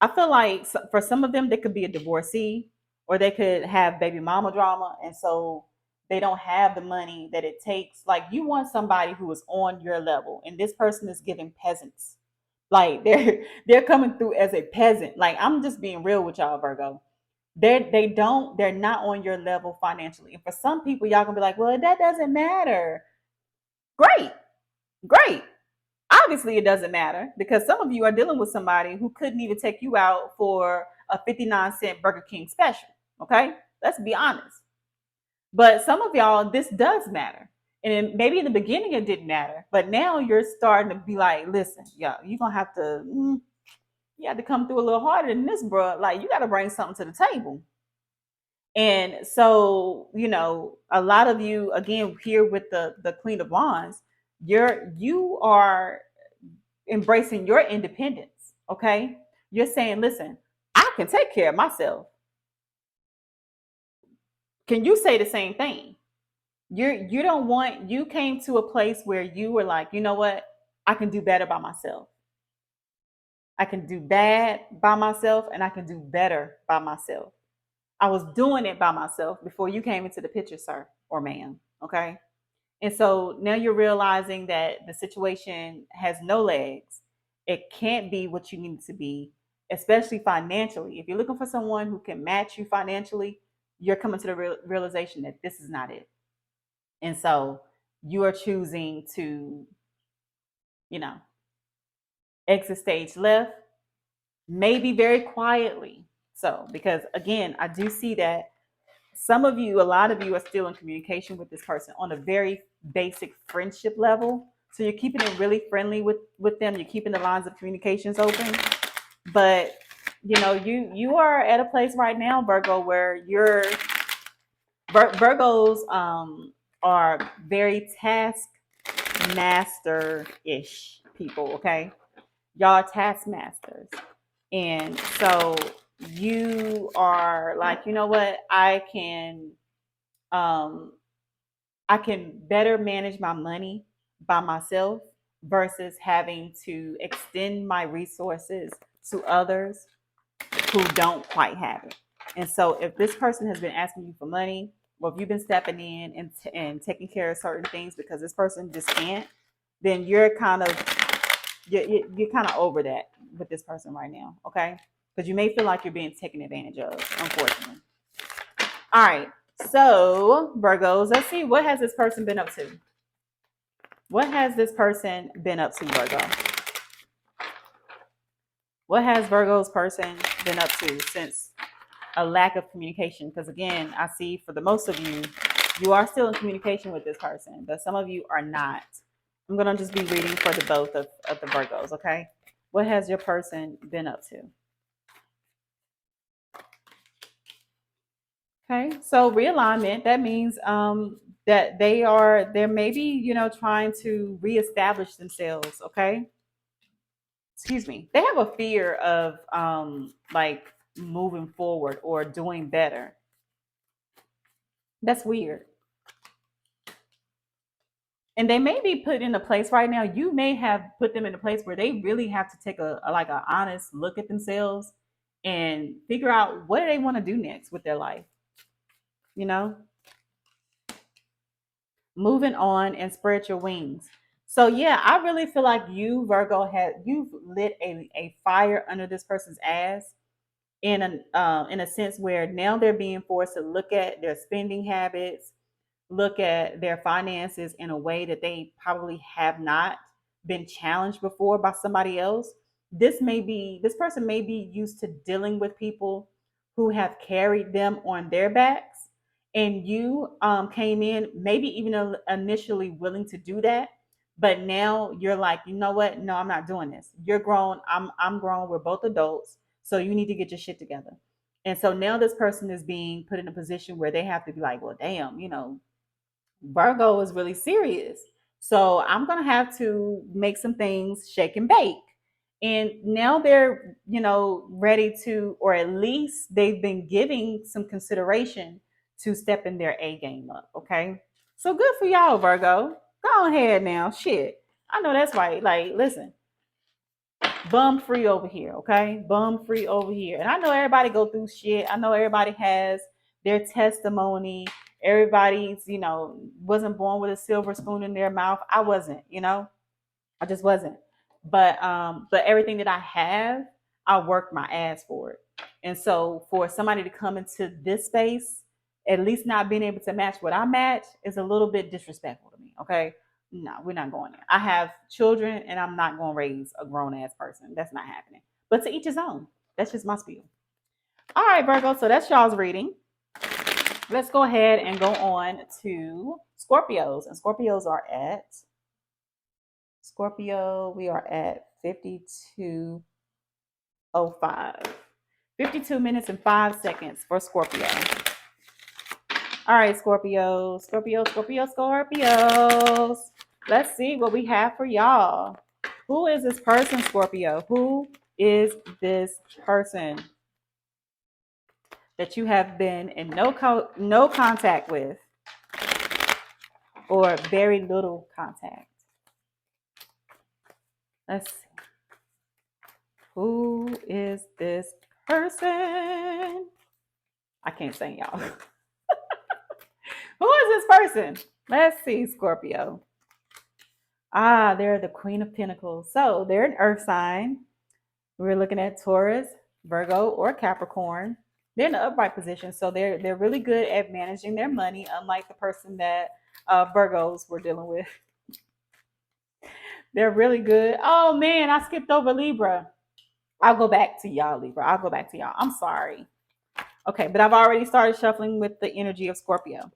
I feel like for some of them, they could be a divorcee or they could have baby mama drama. And so they don't have the money that it takes. Like you want somebody who is on your level and this person is giving peasants. Like they're coming through as a peasant. Like I'm just being real with y'all, Virgo. They're not on your level financially. And for some people, y'all gonna be like, well, that doesn't matter. Great, great. Obviously, it doesn't matter because some of you are dealing with somebody who couldn't even take you out for a 59-cent Burger King special. Okay, let's be honest. But some of y'all, this does matter. And maybe in the beginning it didn't matter, but now you're starting to be like, listen, yeah, you're gonna have to, you have to come through a little harder than this, bro. Like you got to bring something to the table. And so, a lot of you, again, here with the Queen of Wands, you are embracing your independence. Okay. You're saying, listen, I can take care of myself. Can you say the same thing? You came to a place where you were like, you know what? I can do better by myself. I can do bad by myself and I can do better by myself. I was doing it by myself before you came into the picture, sir or ma'am. Okay. And so now you're realizing that the situation has no legs. It can't be what you need it to be, especially financially. If you're looking for someone who can match you financially, you're coming to the realization that this is not it. And so you are choosing to, you know, exit stage left, maybe very quietly. So, because again, I do see that some of you, a lot of you are still in communication with this person on a very basic friendship level. So you're keeping it really friendly with them. You're keeping the lines of communications open. But you are at a place right now, Virgo, where Virgos are very task master-ish people, okay? Y'all are taskmasters. And so you are like, you know what? Um, I can better manage my money by myself versus having to extend my resources to others who don't quite have it. And so if this person has been asking you for money, or if you've been stepping in and taking care of certain things because this person just can't, then you're kind of over that with this person right now, okay? Because you may feel like you're being taken advantage of, unfortunately. All right, so Virgos, let's see, what has this person been up to? What has this person been up to, Virgo? What has Virgo's person been up to since a lack of communication? Because again, I see for the most of you, you are still in communication with this person, but some of you are not. I'm going to just be reading for the both of the Virgos, okay? What has your person been up to? Okay, so realignment, that means that they're maybe, trying to reestablish themselves. Okay. Excuse me. They have a fear of like moving forward or doing better. That's weird. And they may be put in a place right now. You may have put them in a place where they really have to take a like an honest look at themselves and figure out what do they want to do next with their life. You know, moving on and spread your wings. So yeah, I really feel like you, Virgo, you've lit a fire under this person's ass in a sense where now they're being forced to look at their spending habits, look at their finances in a way that they probably have not been challenged before by somebody else. This person may be used to dealing with people who have carried them on their backs, and you came in maybe even initially willing to do that, but now you're like, you know what? No, I'm not doing this. You're grown. I'm grown. We're both adults, so you need to get your shit together. And so now this person is being put in a position where they have to be like, well, damn, Virgo is really serious. So I'm going to have to make some things shake and bake. And now they're, ready to, or at least they've been giving some consideration to stepping their A game up. Okay. So good for y'all, Virgo. Go ahead now. Shit. I know that's right. Like, listen, bum free over here. Okay. Bum free over here. And I know everybody go through shit. I know everybody has their testimony. Everybody's, wasn't born with a silver spoon in their mouth. I wasn't, I just wasn't. But everything that I have, I worked my ass for it. And so for somebody to come into this space, at least not being able to match what I match is a little bit disrespectful to me. Okay. No, we're not going there. I have children and I'm not going to raise a grown ass person. That's not happening. But to each his own. That's just my spiel. All right, Virgo. So that's y'all's reading. Let's go ahead and go on to Scorpios. And Scorpio, we are at 52:05. 52 minutes and 5 seconds for Scorpio. All right, Scorpios. Let's see what we have for y'all. Who is this person, Scorpio? Who is this person that you have been in no contact with, or very little contact? Let's see. Who is this person? I can't say y'all. Who is this person? Let's see, Scorpio. They're the Queen of Pentacles. So they're an earth sign. We're looking at Taurus, Virgo, or Capricorn. They're in the upright position, so they're really good at managing their money, unlike the person that Virgos were dealing with. They're really good. Oh man, I skipped over Libra. I'll go back to y'all, Libra. I'm sorry. Okay, but I've already started shuffling with the energy of Scorpio.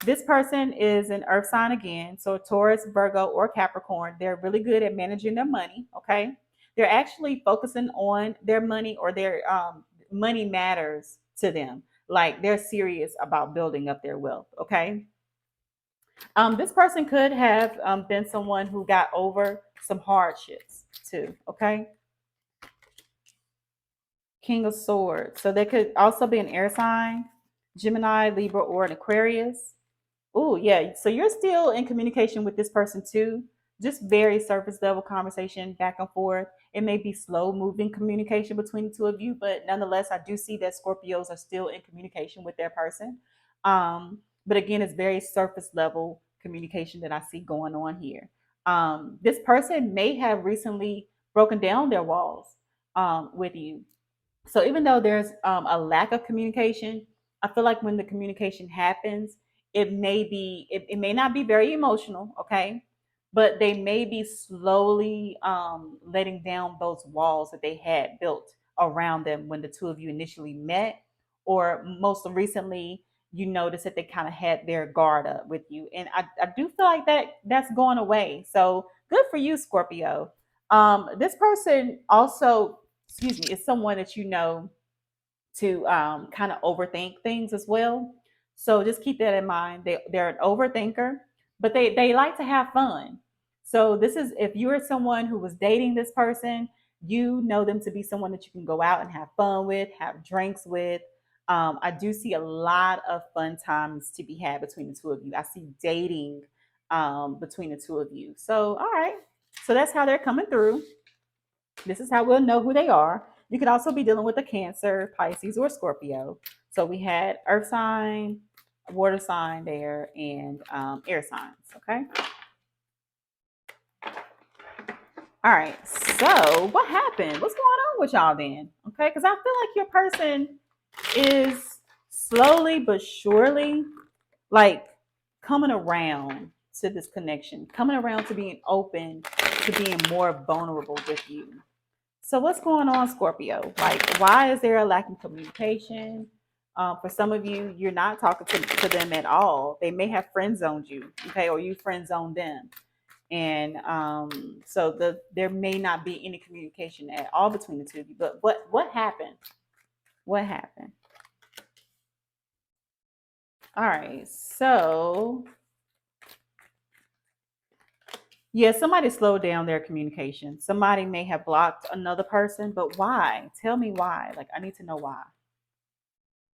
This person is an earth sign again. So Taurus, Virgo, or Capricorn. They're really good at managing their money. Okay. They're actually focusing on their money, or their money matters to them. Like they're serious about building up their wealth. Okay. This person could have been someone who got over some hardships too. Okay. King of Swords. So they could also be an air sign, Gemini, Libra, or an Aquarius. Oh, yeah. So you're still in communication with this person too. Just very surface level conversation back and forth. It may be slow moving communication between the two of you, but nonetheless, I do see that Scorpios are still in communication with their person. But again, it's very surface level communication that I see going on here. This person may have recently broken down their walls with you. So even though there's a lack of communication, I feel like when the communication happens, it may not be very emotional, okay, but they may be slowly letting down those walls that they had built around them when the two of you initially met, or most recently you notice that they kind of had their guard up with you, and I do feel like that's going away. So good for you, Scorpio. This person also, excuse me, is someone that to kind of overthink things as well. So just keep that in mind. They're an overthinker, but they like to have fun. So this is, if you are someone who was dating this person, you know them to be someone that you can go out and have fun with, have drinks with. I do see a lot of fun times to be had between the two of you. I see dating between the two of you. So, all right. So that's how they're coming through. This is how we'll know who they are. You could also be dealing with a Cancer, Pisces, or Scorpio. So we had earth sign, water sign there, and air signs. Okay. All right. So what happened? What's going on with y'all then? Okay. Because I feel like your person is slowly but surely like coming around to this connection, coming around to being open, to being more vulnerable with you. So what's going on, Scorpio? Like, why is there a lack in communication? For some of you, you're not talking to them at all. They may have friend zoned you, okay, or you friend zoned them, and so there may not be any communication at all between the two of you. But what happened? What happened? All right, so yeah, somebody slowed down their communication. Somebody may have blocked another person, but why? Tell me why. Like, I need to know why.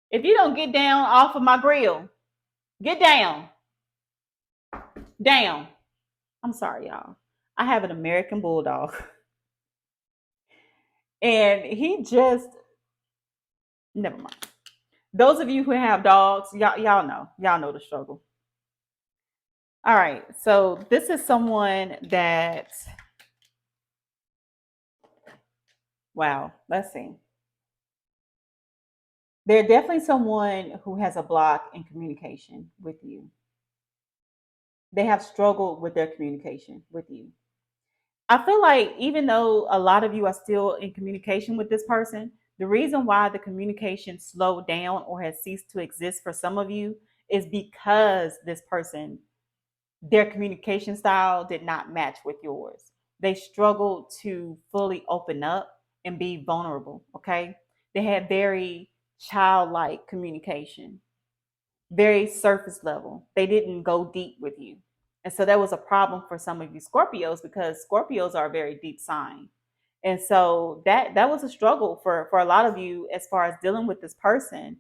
If you don't get down off of my grill, get down. Down. I'm sorry, y'all. I have an American bulldog. And he just, never mind. Those of you who have dogs, y'all know. Y'all know the struggle. All right. So this is someone that, wow, let's see. They're definitely someone who has a block in communication with you. They have struggled with their communication with you. I feel like even though a lot of you are still in communication with this person, the reason why the communication slowed down or has ceased to exist for some of you is because this person, their communication style did not match with yours. They struggled to fully open up and be vulnerable. Okay. They had very childlike communication, very surface level. They didn't go deep with you. And so that was a problem for some of you Scorpios, because Scorpios are a very deep sign. And so that was a struggle for a lot of you as far as dealing with this person,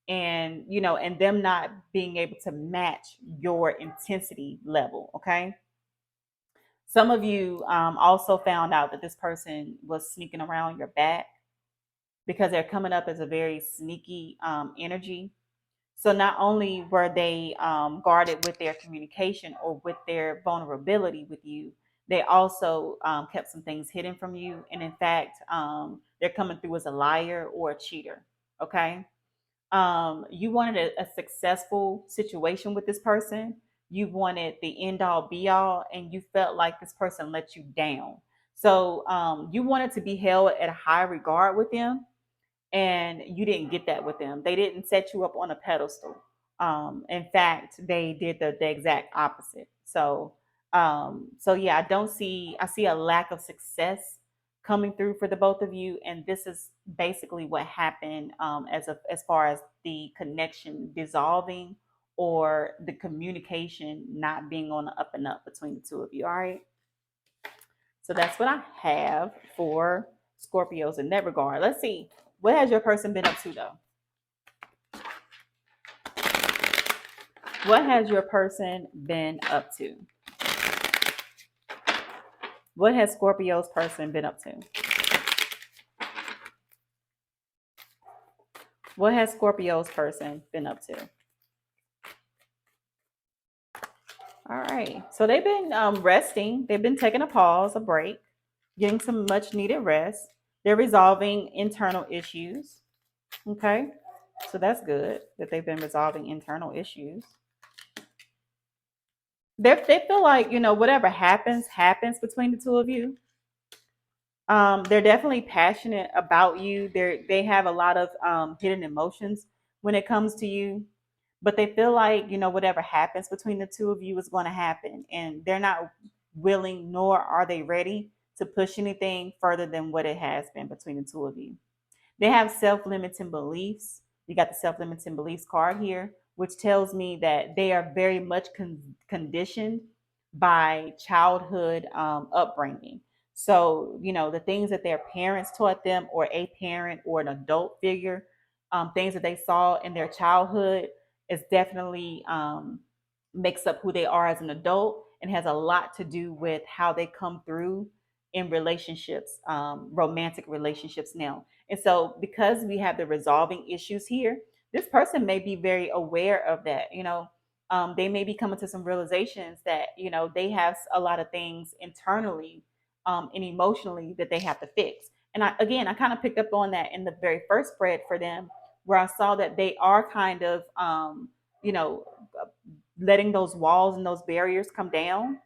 and and them not being able to match your intensity level. Okay. Some of you also found out that this person was sneaking around your back because they're coming up as a very sneaky energy. So not only were they guarded with their communication or with their vulnerability with you, they also kept some things hidden from you. And in fact, they're coming through as a liar or a cheater. Okay. You wanted a successful situation with this person. You wanted the end all be all, and you felt like this person let you down. So you wanted to be held at a high regard with them, and you didn't get that with them. They didn't set you up on a pedestal. In fact, they did the exact opposite. So yeah, I see a lack of success coming through for the both of you, and this is basically what happened as far as the connection dissolving or the communication not being on the up and up between the two of you. All right. So that's what I have for Scorpios in that regard. Let's see. What has your person been up to though? What has your person been up to? What has Scorpio's person been up to? What has Scorpio's person been up to? All right. So they've been resting. They've been taking a pause, a break, getting some much needed rest. They're resolving internal issues. Okay. So that's good that they've been resolving internal issues. They feel like, whatever happens between the two of you. They're definitely passionate about you. They have a lot of hidden emotions when it comes to you, but they feel like, whatever happens between the two of you is going to happen, and they're not willing nor are they ready to push anything further than what it has been between the two of you. They have self-limiting beliefs. You got the self-limiting beliefs card here, which tells me that they are very much conditioned by childhood upbringing. So, the things that their parents taught them, or a parent or an adult figure, things that they saw in their childhood, is definitely makes up who they are as an adult, and has a lot to do with how they come through in relationships, romantic relationships now. And so, because we have the resolving issues here, this person may be very aware of that. They may be coming to some realizations that they have a lot of things internally, and emotionally, that they have to fix. And I kind of picked up on that in the very first spread for them, where I saw that they are kind of you know letting those walls and those barriers come down.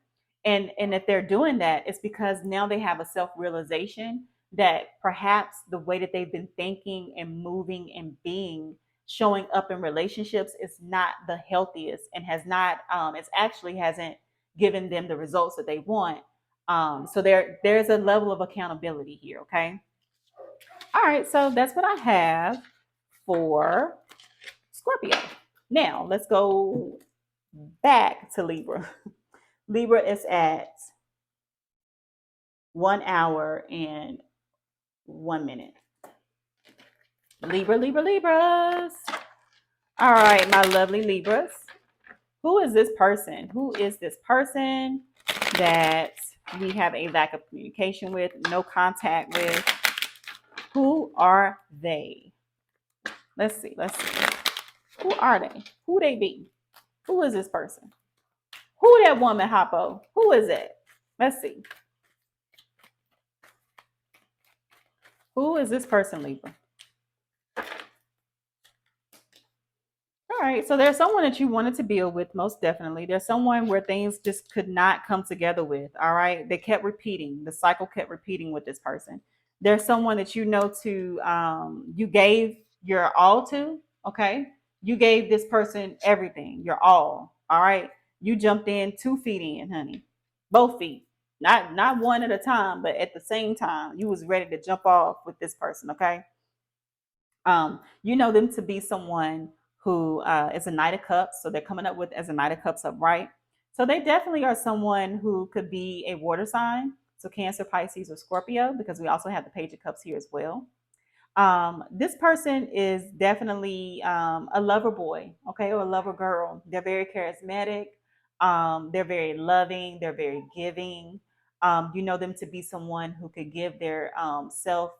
And if they're doing that, it's because now they have a self-realization that perhaps the way that they've been thinking and moving and being, showing up in relationships, is not the healthiest, and has not it's actually hasn't given them the results that they want. So there's a level of accountability here. Okay. All right, so that's what I have for Scorpio. Now let's go back to Libra. Libra is at 1 hour and 1 minute. Libra, Libra, Libras. All right, my lovely Libras. Who is this person? Who is this person that we have a lack of communication with, no contact with? Who are they? Let's see. Who are they? Who they be? Who is this person? Who that woman, Hoppo? Who is it? Let's see. Who is this person, Libra? All right, so there's someone that you wanted to build with, most definitely. There's someone where things just could not come together with. All right, they kept repeating. The cycle kept repeating with this person. There's someone that you gave your all to. Okay, you gave this person everything, your all. All right, you jumped in 2 feet in, honey, both feet, not one at a time, but at the same time, you was ready to jump off with this person. Okay. You know them to be someone who is a Knight of Cups. So they're coming up with as a Knight of Cups upright. So they definitely are someone who could be a water sign. So Cancer, Pisces, or Scorpio, because we also have the Page of Cups here as well. This person is definitely a lover boy, okay, or a lover girl. They're very charismatic. They're very loving. They're very giving. You know them to be someone who could give their self.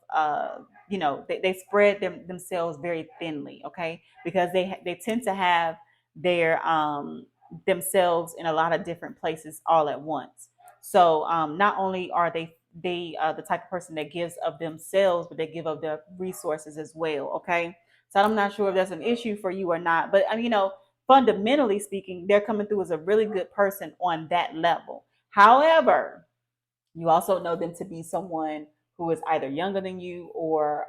They spread themselves very thinly, okay, because they tend to have their themselves in a lot of different places all at once. So not only are they the type of person that gives of themselves, but they give of their resources as well. Okay. So I'm not sure if that's an issue for you or not, but fundamentally speaking, they're coming through as a really good person on that level. However, you also know them to be someone who is either younger than you, or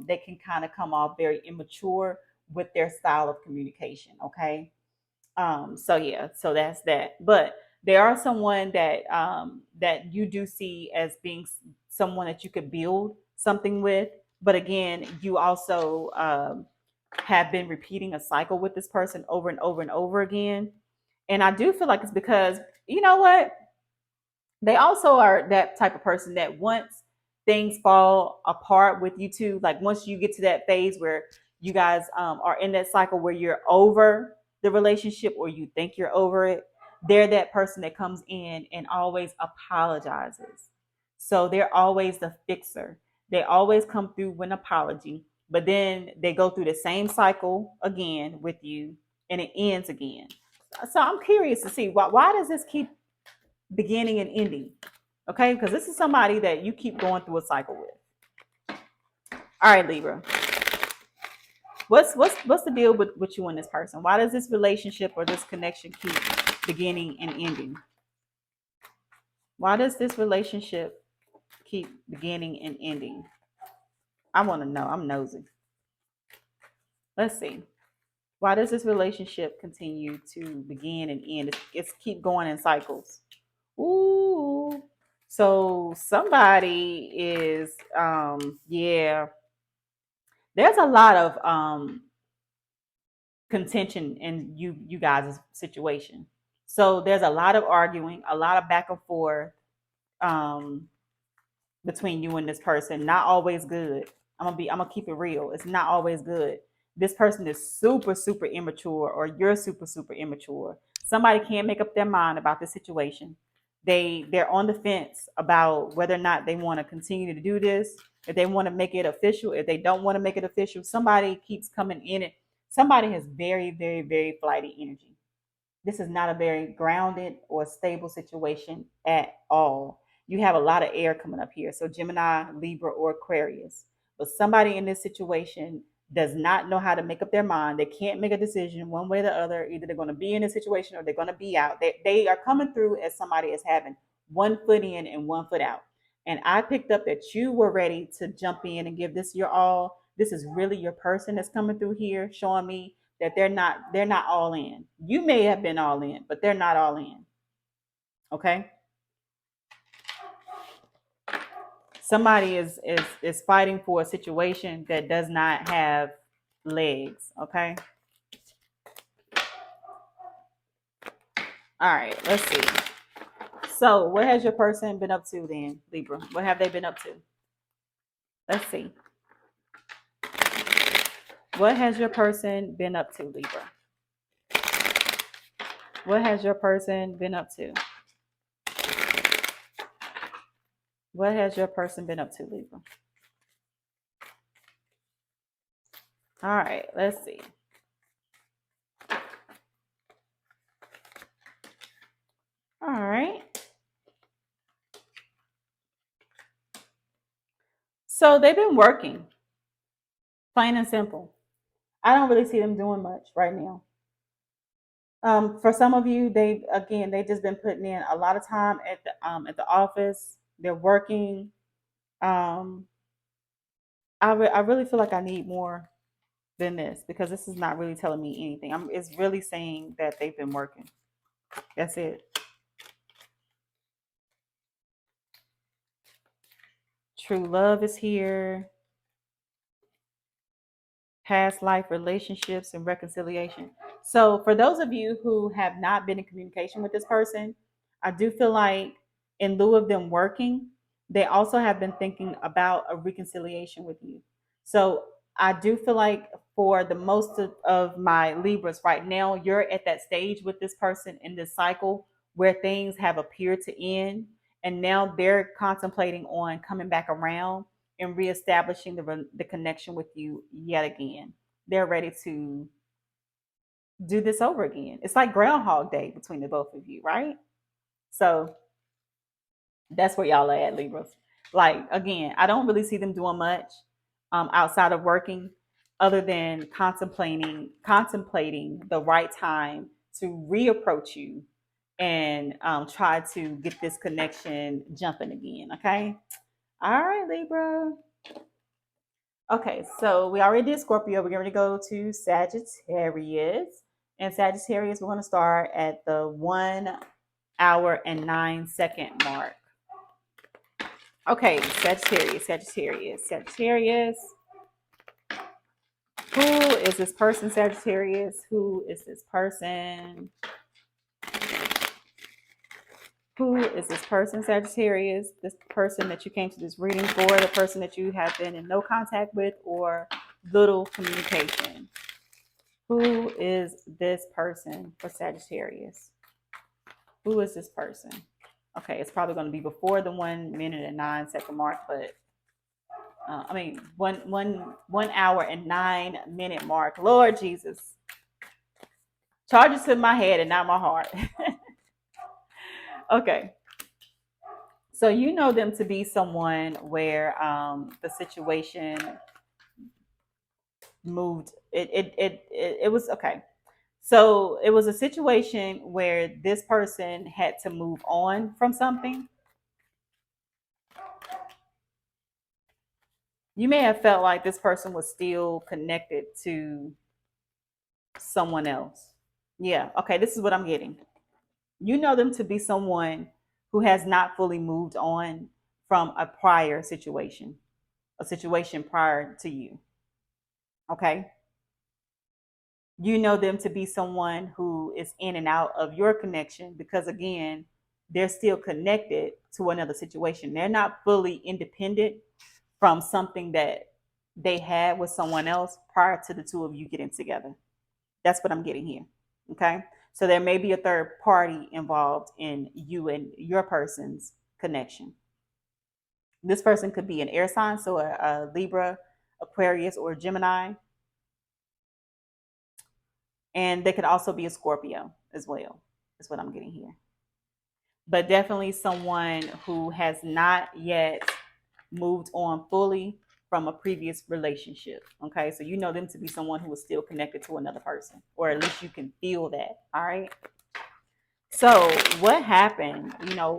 they can kind of come off very immature with their style of communication. Okay. So yeah, so that's that. But they are someone that you do see as being someone that you could build something with. But again, you also have been repeating a cycle with this person over and over and over again. And I do feel like it's because, you know what? They also are that type of person that once things fall apart with you two, like once you get to that phase where you guys are in that cycle where you're over the relationship, or you think you're over it, they're that person that comes in and always apologizes. So they're always the fixer. They always come through with an apology, but then they go through the same cycle again with you, and it ends again. So I'm curious to see why does this keep beginning and ending? Okay, because this is somebody that you keep going through a cycle with. All right, Libra. What's the deal with you and this person? Why does this relationship or this connection keep beginning and ending? Why does this relationship keep beginning and ending? I want to know. I'm nosy. Let's see. Why does this relationship continue to begin and end? It's keep going in cycles. Ooh. So somebody is yeah. There's a lot of contention in you guys' situation. So there's a lot of arguing, a lot of back and forth um, between you and this person. Not always good. I'm gonna keep it real. It's not always good. This person is super super immature, or you're super super immature. Somebody can't make up their mind about the situation. They're on the fence about whether or not they want to continue to do this, if they want to make it official, if they don't want to make it official. Somebody keeps coming in it. Somebody has very very very flighty energy. This is not a very grounded or stable situation at all. You have a lot of air coming up here. So Gemini, Libra, or Aquarius. But somebody in this situation does not know how to make up their mind. They can't make a decision one way or the other. Either they're going to be in a situation or they're going to be out. They are coming through as somebody is having one foot in and one foot out. And I picked up that you were ready to jump in and give this your all. This is really your person that's coming through here, showing me that they're not all in. You may have been all in, but they're not all in. Okay? Somebody is fighting for a situation that does not have legs, okay? All right, let's see. So, what has your person been up to then, Libra? What have they been up to? Let's see. What has your person been up to, Libra? What has your person been up to? What has your person been up to, Libra? All right, let's see. All right. So they've been working, plain and simple. I don't really see them doing much right now. For some of you, they just been putting in a lot of time at the office. They're working. Um, I really feel like I need more than this, because this is not really telling me anything. It's really saying that they've been working. That's it. True love is here. Past life relationships and reconciliation. So for those of you who have not been in communication with this person, I do feel like in lieu of them working, they also have been thinking about a reconciliation with you. So I do feel like for the most of my Libras right now, you're at that stage with this person in this cycle where things have appeared to end, and now they're contemplating on coming back around and reestablishing the connection with you yet again. They're ready to do this over again. It's like Groundhog Day between the both of you, right? So that's where y'all are at, Libras. Like, again, I don't really see them doing much outside of working, other than contemplating the right time to reapproach you and try to get this connection jumping again. Okay. All right, Libra. Okay, so we already did Scorpio. We're going to go to Sagittarius. And Sagittarius, we're going to start at the 1 hour and 9 second mark. Okay, Sagittarius. Who is this person, Sagittarius? Who is this person? Who is this person, Sagittarius? This person that you came to this reading for, the person that you have been in no contact with or little communication. Who is this person for Sagittarius? Who is this person? Okay, it's probably going to be before the 1 minute and 9 second mark, but one hour and 9 minute mark. Lord Jesus, charge it to my head and not my heart. Okay, so you know them to be someone where the situation moved. It was okay. So it was a situation where this person had to move on from something. You may have felt like this person was still connected to someone else. Yeah, okay, this is what I'm getting. You know them to be someone who has not fully moved on from a prior situation, a situation prior to you. Okay? you know them to be someone who is in and out of your connection because, again, they're still connected to another situation. They're not fully independent from something that they had with someone else prior to the two of you getting together. That's what I'm getting here. Okay. So there may be a third party involved in you and your person's connection. This person could be an air sign, so a Libra, Aquarius, or Gemini. And they could also be a Scorpio as well, is what I'm getting here. But definitely someone who has not yet moved on fully from a previous relationship. Okay, so you know them to be someone who is still connected to another person, or at least you can feel that. All right. So what happened?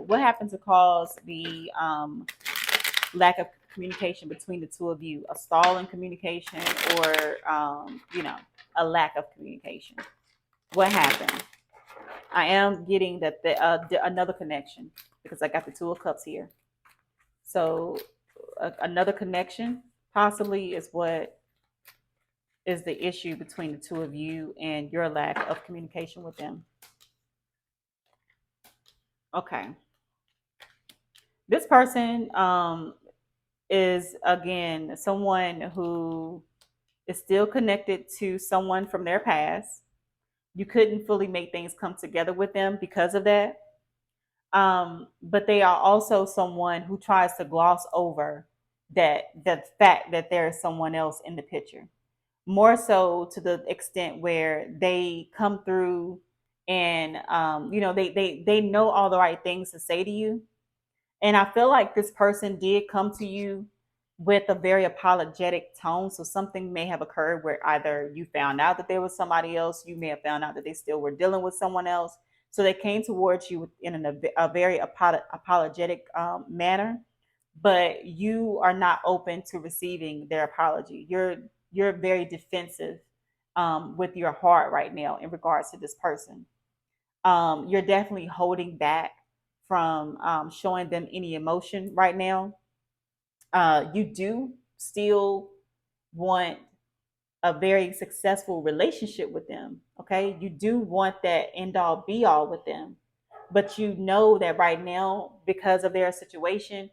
What happened to cause the lack of communication between the two of you? A stall in communication, or a lack of communication? What happened? I am getting that another connection, because I got the Two of Cups here. So another connection possibly is what is the issue between the two of you and your lack of communication with them. Okay. This person is, again, someone who is still connected to someone from their past. You couldn't fully make things come together with them because of that. But they are also someone who tries to gloss over the fact that there is someone else in the picture. More so to the extent where they come through and they know all the right things to say to you. And I feel like this person did come to you with a very apologetic tone. So something may have occurred where either you found out that there was somebody else, you may have found out that they still were dealing with someone else. So they came towards you in a very apologetic manner, but you are not open to receiving their apology. You're very defensive with your heart right now in regards to this person. You're definitely holding back from showing them any emotion right now. You do still want a very successful relationship with them. Okay. You do want that end all be all with them. But you know that right now, because of their situation,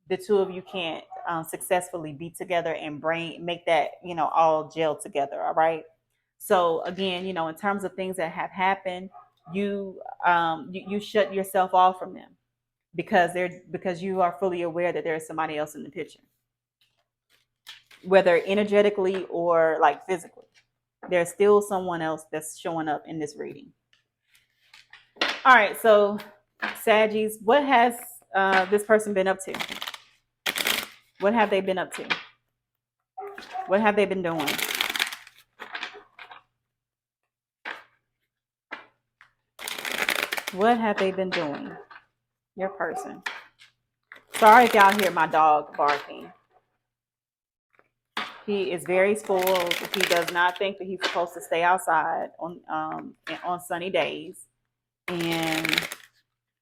the two of you can't successfully be together and make that, all gel together. All right. So again, in terms of things that have happened, you shut yourself off from them because you are fully aware that there is somebody else in the picture, whether energetically or like physically. There's still someone else that's showing up in this reading. All right, so Saggies, what has this person been up to? What have they been up to? What have they been doing? What have they been doing? Your person. Sorry if y'all hear my dog barking. He is very spoiled. He does not think that he's supposed to stay outside on sunny days, and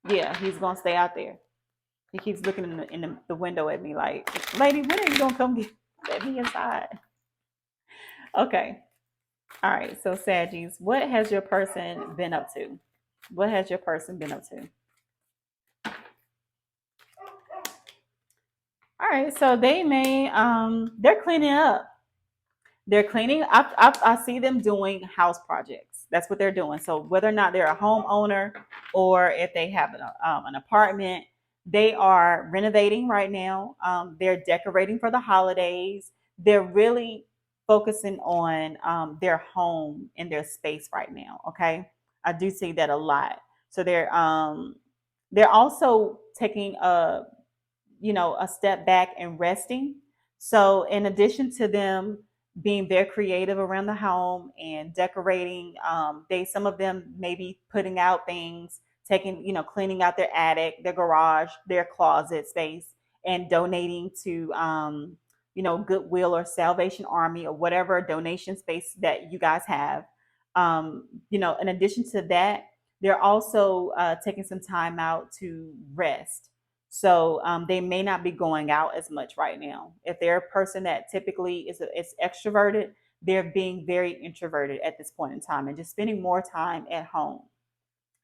yeah, he's gonna stay out there. He keeps looking in the window at me like, "Lady, when are you gonna come let me inside?" Okay, all right. So Saggies, what has your person been up to? What has your person been up to? All right, so they're cleaning up. They're cleaning. I see them doing house projects. That's what they're doing. So whether or not they're a homeowner or if they have an apartment, they are renovating right now. They're decorating for the holidays. They're really focusing on their home and their space right now. Okay, I do see that a lot. So they're also taking a step back and resting. So in addition to them being very creative around the home and decorating, some of them may be putting out things, cleaning out their attic, their garage, their closet space, and donating to Goodwill or Salvation Army or whatever donation space that you guys have. In addition to that, they're also taking some time out to rest. So they may not be going out as much right now. If they're a person that typically is extroverted, they're being very introverted at this point in time and just spending more time at home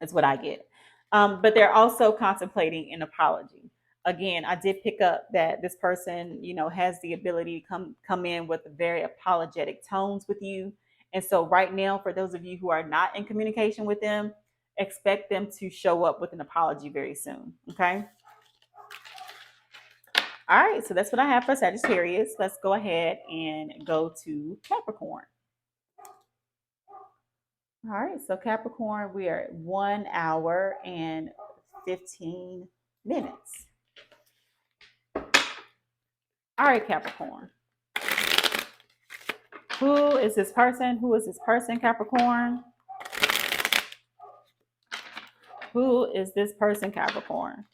is what I get. But they're also contemplating an apology. Again, I did pick up that this person, has the ability to come in with very apologetic tones with you. And so right now, for those of you who are not in communication with them, expect them to show up with an apology very soon. Okay. All right. So that's what I have for Sagittarius. Let's go ahead and go to Capricorn. All right, so Capricorn, we are at 1 hour and 15 minutes. All right, Capricorn. Who is this person? Who is this person, Capricorn? Who is this person, Capricorn?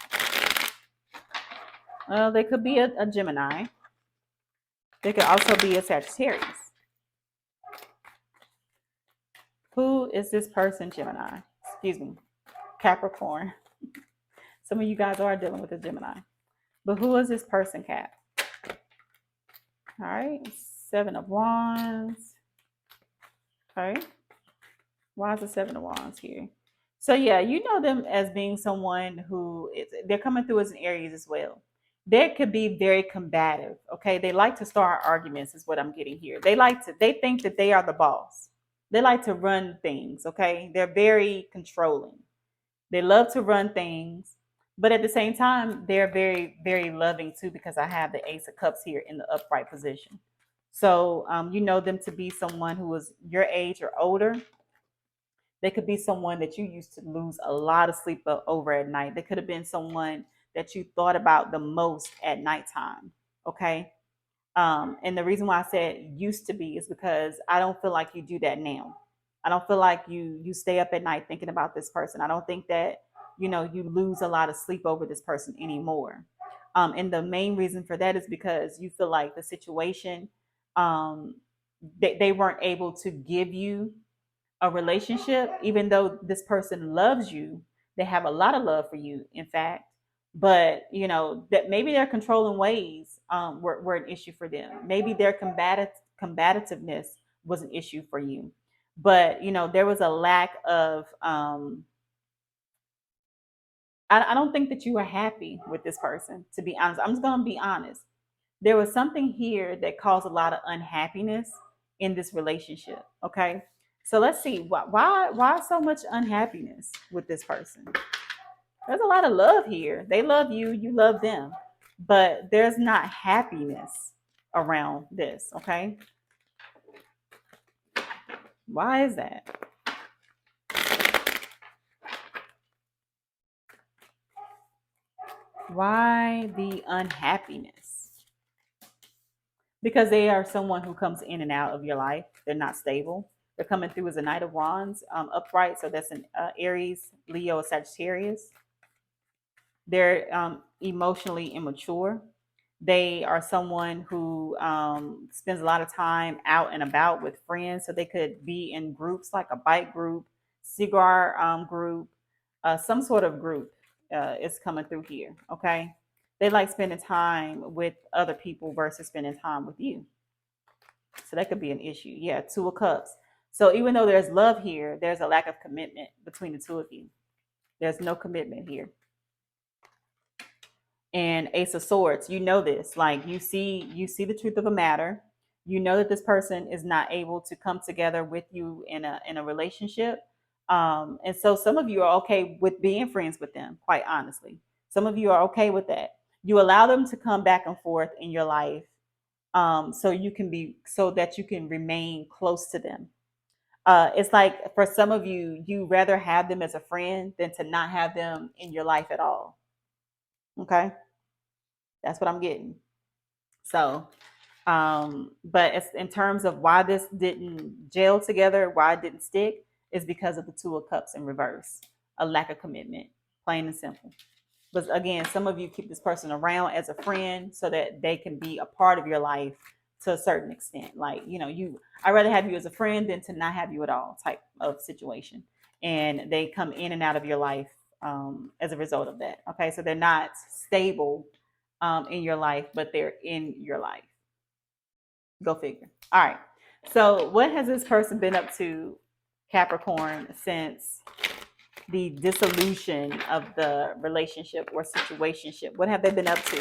Well, they could be a Gemini. They could also be a Sagittarius. Who is this person, Gemini? Excuse me, Capricorn. Some of you guys are dealing with a Gemini. But who is this person, Cap? All right, 7 of Wands. Okay. Why is the 7 of Wands here? So yeah, you know them as being someone who they're coming through as an Aries as well. They could be very combative. Okay. They like to start arguments is what I'm getting here. They think that they are the boss. They like to run things. Okay. They're very controlling. They love to run things, but at the same time, they're very, very loving too, because I have the Ace of Cups here in the upright position. So you know them to be someone who is your age or older. They could be someone that you used to lose a lot of sleep over at night. They could have been someone that you thought about the most at nighttime. Okay. And the reason why I said used to be is because I don't feel like you do that now. I don't feel like you stay up at night thinking about this person. I don't think that, you lose a lot of sleep over this person anymore. And the main reason for that is because you feel like the situation, um, they weren't able to give you a relationship, even though this person loves you. They have a lot of love for you, in fact. But that maybe their controlling ways were an issue for them. Maybe their combativeness was an issue for you. But there was a lack of. I don't think that you were happy with this person. To be honest, I'm just gonna be honest. There was something here that caused a lot of unhappiness in this relationship. Okay. So let's see why so much unhappiness with this person. There's a lot of love here. They love you, you love them, but there's not happiness around this. Okay. Why is that? Why the unhappiness? Because they are someone who comes in and out of your life. They're not stable. They're coming through as a Knight of Wands, upright. So that's an Aries, Leo, or Sagittarius. They're emotionally immature. They are someone who spends a lot of time out and about with friends. So they could be in groups like a bike group, cigar group, some sort of group is coming through here. Okay. They like spending time with other people versus spending time with you. So that could be an issue. Yeah, 2 of Cups. So even though there's love here, there's a lack of commitment between the two of you. There's no commitment here. And Ace of Swords, you know this. Like you see the truth of a matter. You know that this person is not able to come together with you in a relationship. And so some of you are okay with being friends with them, quite honestly. Some of you are okay with that. You allow them to come back and forth in your life, so that you can remain close to them. It's like for some of you, you rather have them as a friend than to not have them in your life at all. Okay, that's what I'm getting. So, but it's in terms of why this didn't gel together, why it didn't stick, is because of the 2 of Cups in reverse, a lack of commitment, plain and simple. But again, some of you keep this person around as a friend so that they can be a part of your life to a certain extent. Like, I'd rather have you as a friend than to not have you at all type of situation. And they come in and out of your life as a result of that. Okay. So they're not stable in your life, but they're in your life. Go figure. All right. So, what has this person been up to, Capricorn, since the dissolution of the relationship or situationship? What have they been up to?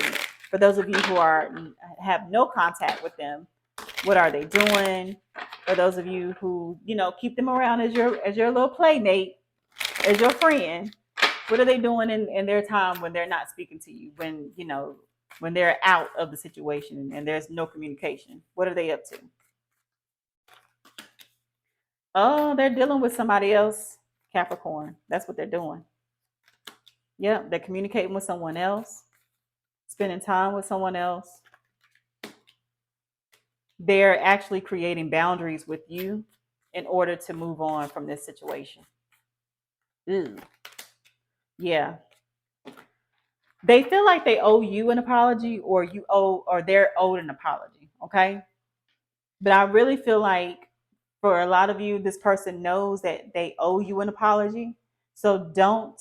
For those of you who have no contact with them, what are they doing? For those of you who, keep them around as your little playmate, as your friend, what are they doing in their time when they're not speaking to you? When they're out of the situation and there's no communication, what are they up to? Oh, they're dealing with somebody else, Capricorn. That's what they're doing. Yeah, they're communicating with someone else, spending time with someone else. They're actually creating boundaries with you in order to move on from this situation. Ew. Yeah. They feel like they owe you an apology, or they're owed an apology. Okay. But I really feel like for a lot of you, this person knows that they owe you an apology. So don't,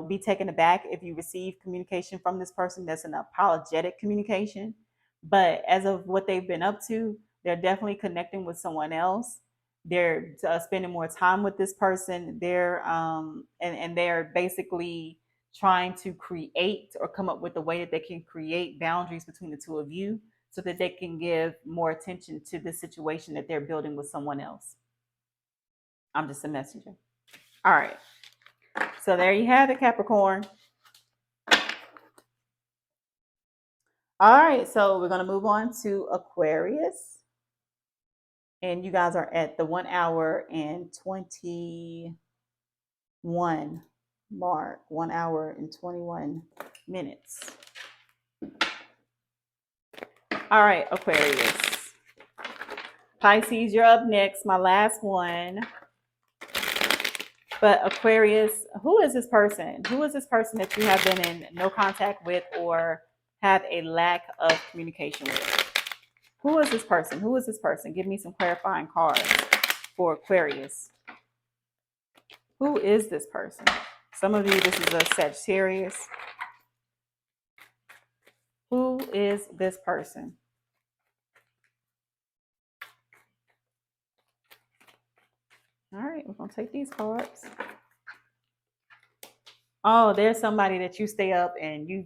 be taken aback if you receive communication from this person that's an apologetic communication. But as of what they've been up to, they're definitely connecting with someone else. They're spending more time with this person. And they're basically trying to create or come up with a way that they can create boundaries between the two of you so that they can give more attention to the situation that they're building with someone else. I'm just a messenger. All right. So there you have it, Capricorn. All right. So we're going to move on to Aquarius. And you guys are at the 1 hour and 21 mark. 1 hour and 21 minutes. All right, Aquarius. Pisces, you're up next. My last one. But Aquarius, who is this person? Who is this person that you have been in no contact with or have a lack of communication with? Who is this person? Who is this person? Give me some clarifying cards for Aquarius. Who is this person? Some of you, this is a Sagittarius. Who is this person? All right, we're going to take these cards. Oh, there's somebody that you stay up and you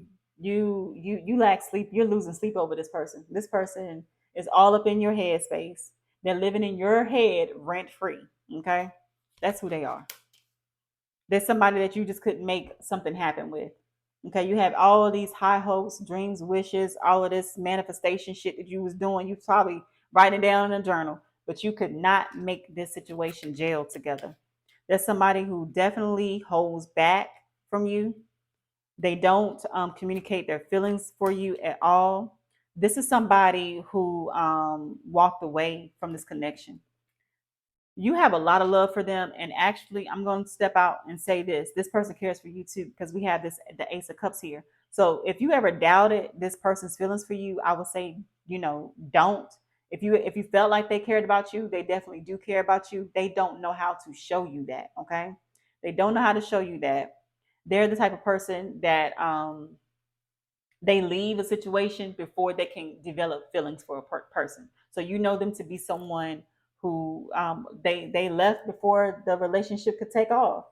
lack sleep. You're losing sleep over this person. This person is all up in your head space. They're living in your head rent free. Okay, that's who they are. There's somebody that you just couldn't make something happen with. Okay, you have all of these high hopes, dreams, wishes, all of this manifestation shit that you was doing. You probably writing it down in a journal, but you could not make this situation gel together. There's somebody who definitely holds back from you. They don't communicate their feelings for you at all. This is somebody who walked away from this connection. You have a lot of love for them, and actually I'm going to step out and say this person cares for you too, because we have the Ace of Cups here. So if you ever doubted this person's feelings for you, I would say, don't. If you felt like they cared about you, they definitely do care about you. They don't know how to show you that. Okay, they don't know how to show you that. They're the type of person that they leave a situation before they can develop feelings for a person. So you know them to be someone who they left before the relationship could take off.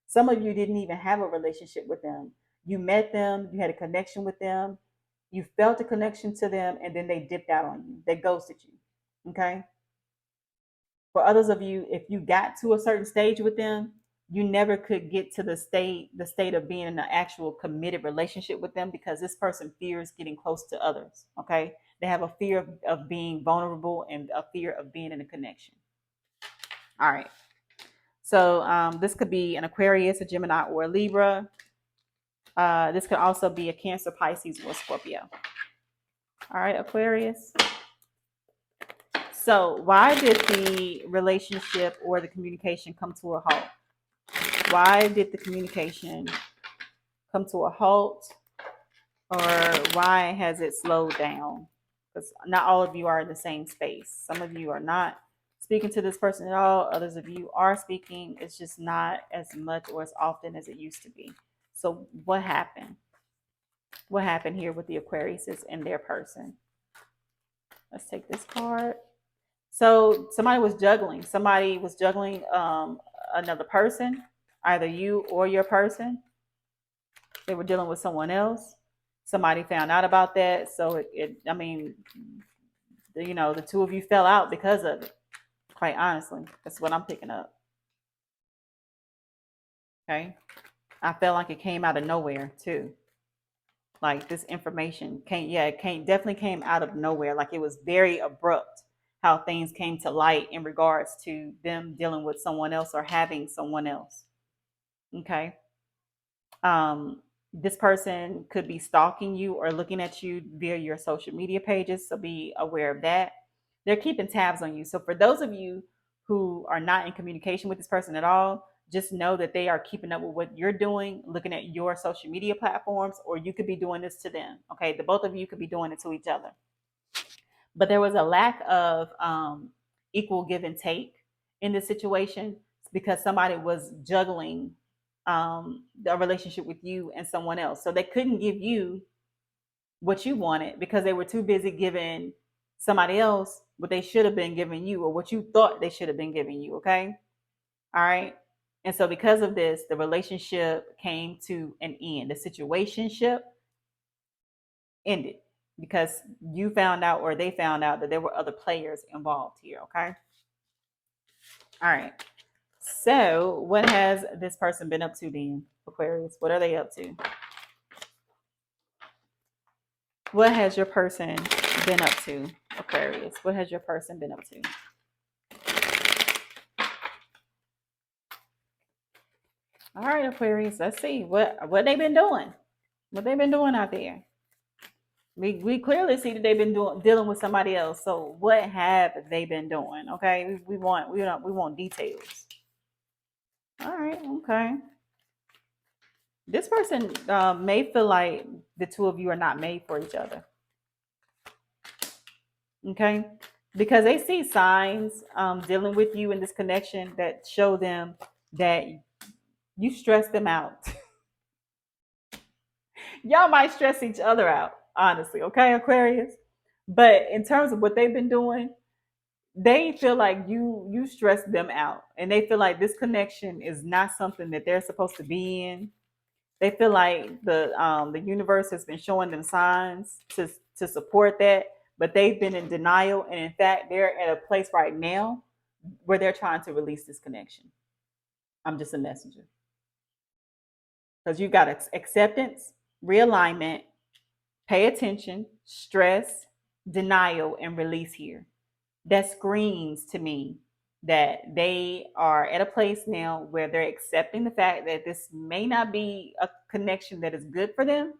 Some of you didn't even have a relationship with them. You met them, you had a connection with them, you felt a connection to them, and then they dipped out on you. They ghosted you. Okay. For others of you, if you got to a certain stage with them, you never could get to the state of being in an actual committed relationship with them, because this person fears getting close to others. Okay, they have a fear of being vulnerable and a fear of being in a connection. All right, so this could be an Aquarius, a Gemini, or a Libra. This could also be a Cancer, Pisces, or Scorpio. All right, Aquarius. So why did the relationship or the communication come to a halt? Why did the communication come to a halt, or why has it slowed down? Because not all of you are in the same space. Some of you are not speaking to this person at all. Others of you are speaking. It's just not as much or as often as it used to be. So what happened? What happened here with the Aquariuses and their person? Let's take this card. So somebody was juggling. Somebody was juggling another person, either you or your person. They were dealing with someone else. Somebody found out about that. So I mean, the two of you fell out because of it. Quite honestly, that's what I'm picking up. Okay. I felt like it came out of nowhere too. Like this information definitely came out of nowhere. Like it was very abrupt how things came to light in regards to them dealing with someone else or having someone else. Okay. This person could be stalking you or looking at you via your social media pages, so be aware of that. They're keeping tabs on you. So for those of you who are not in communication with this person at all, just know that they are keeping up with what you're doing, looking at your social media platforms, or you could be doing this to them. Okay, the both of you could be doing it to each other. But there was a lack of equal give and take in this situation because somebody was juggling a relationship with you and someone else. So they couldn't give you what you wanted because they were too busy giving somebody else what they should have been giving you or what you thought they should have been giving you. Okay. All right. And so because of this, the relationship came to an end. The situationship ended because you found out or they found out that there were other players involved here. Okay. All right. So what has this person been up to then, Aquarius? What are they up to? What has your person been up to, Aquarius? What has your person been up to? All right, Aquarius, let's see what they've been doing. What they've been doing out there. We clearly see that they've been dealing with somebody else. So what have they been doing? Okay, we want details. All right, okay. This person may feel like the two of you are not made for each other. Okay, because they see signs dealing with you in this connection that show them that you stress them out. Y'all might stress each other out, honestly, okay, Aquarius? But in terms of what they've been doing, they feel like you stress them out and they feel like this connection is not something that they're supposed to be in. They feel like the universe has been showing them signs to support that, but they've been in denial, and in fact they're at a place right now where they're trying to release this connection. I'm just a messenger. Because you've got acceptance, realignment, pay attention, stress, denial, and release here. That screams to me that they are at a place now where they're accepting the fact that this may not be a connection that is good for them.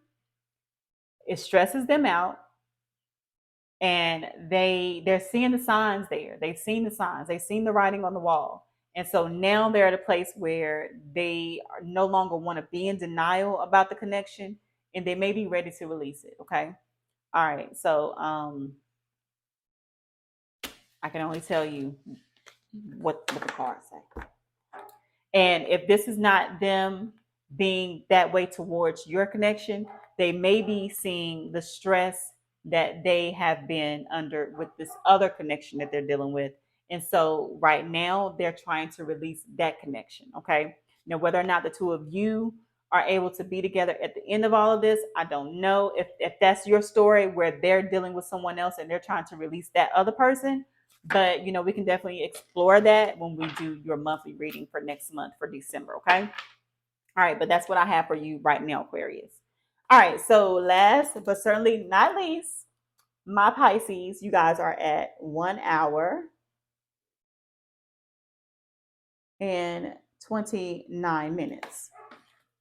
It stresses them out, and they're seeing the signs there. They've seen the signs. They've seen the writing on the wall. And so now they're at a place where they are no longer want to be in denial about the connection, and they may be ready to release it. Okay. All right. So I can only tell you what the cards say. And if this is not them being that way towards your connection, they may be seeing the stress that they have been under with this other connection that they're dealing with. And so right now they're trying to release that connection. Okay. Now, whether or not the two of you are able to be together at the end of all of this, I don't know. If that's your story where they're dealing with someone else and they're trying to release that other person, but we can definitely explore that when we do your monthly reading for next month for December. Okay. All right. But that's what I have for you right now, Aquarius. All right. So last but certainly not least, my Pisces, you guys are at 1 hour and 29 minutes.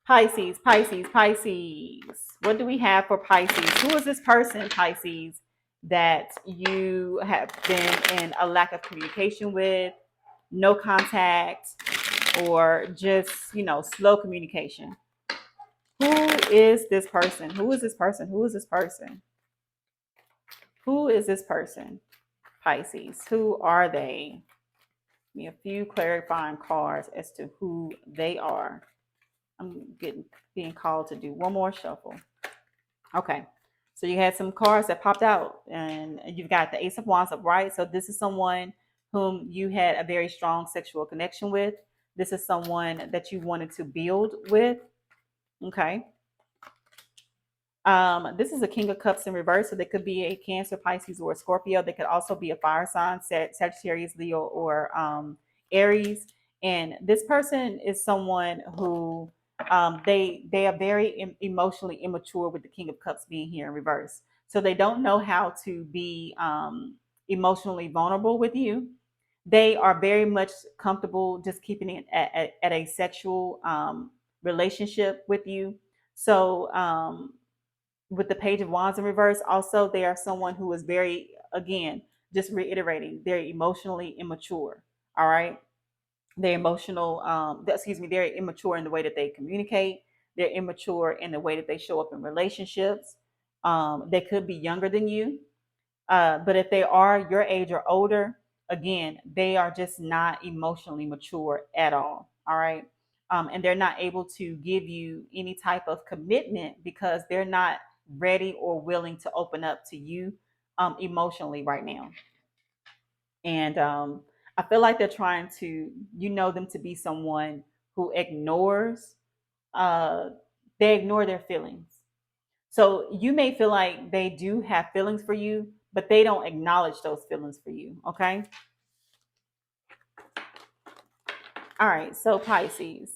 Pisces, Pisces, Pisces. What do we have for Pisces? Who is this person, Pisces, that you have been in a lack of communication with, no contact, or just, slow communication? Who is this person? Who is this person? Who is this person? Who is this person? Pisces. Who are they? Give me a few clarifying cards as to who they are. I'm being called to do one more shuffle. Okay. So you had some cards that popped out, and you've got the Ace of Wands upright. So this is someone whom you had a very strong sexual connection with. This is someone that you wanted to build with. Okay. This is a King of Cups in reverse, so they could be a Cancer, Pisces, or a Scorpio. They could also be a fire sign, Sagittarius, Leo, or Aries. And this person is someone who they are very emotionally immature with the King of Cups being here in reverse. So they don't know how to be emotionally vulnerable with you. They are very much comfortable just keeping it at a sexual relationship with you. So with the Page of Wands in reverse, also they are someone who is very, again, just reiterating, they're emotionally immature. All right. They're emotional, they're immature in the way that they communicate. They're immature in the way that they show up in relationships. They could be younger than you. But if they are your age or older, again, they are just not emotionally mature at all. All right. And they're not able to give you any type of commitment because they're not ready or willing to open up to you emotionally right now. And I feel like they're trying to, them to be someone who ignores, uh, they ignore their feelings. So you may feel like they do have feelings for you, but they don't acknowledge those feelings for you. Okay. All right. So Pisces,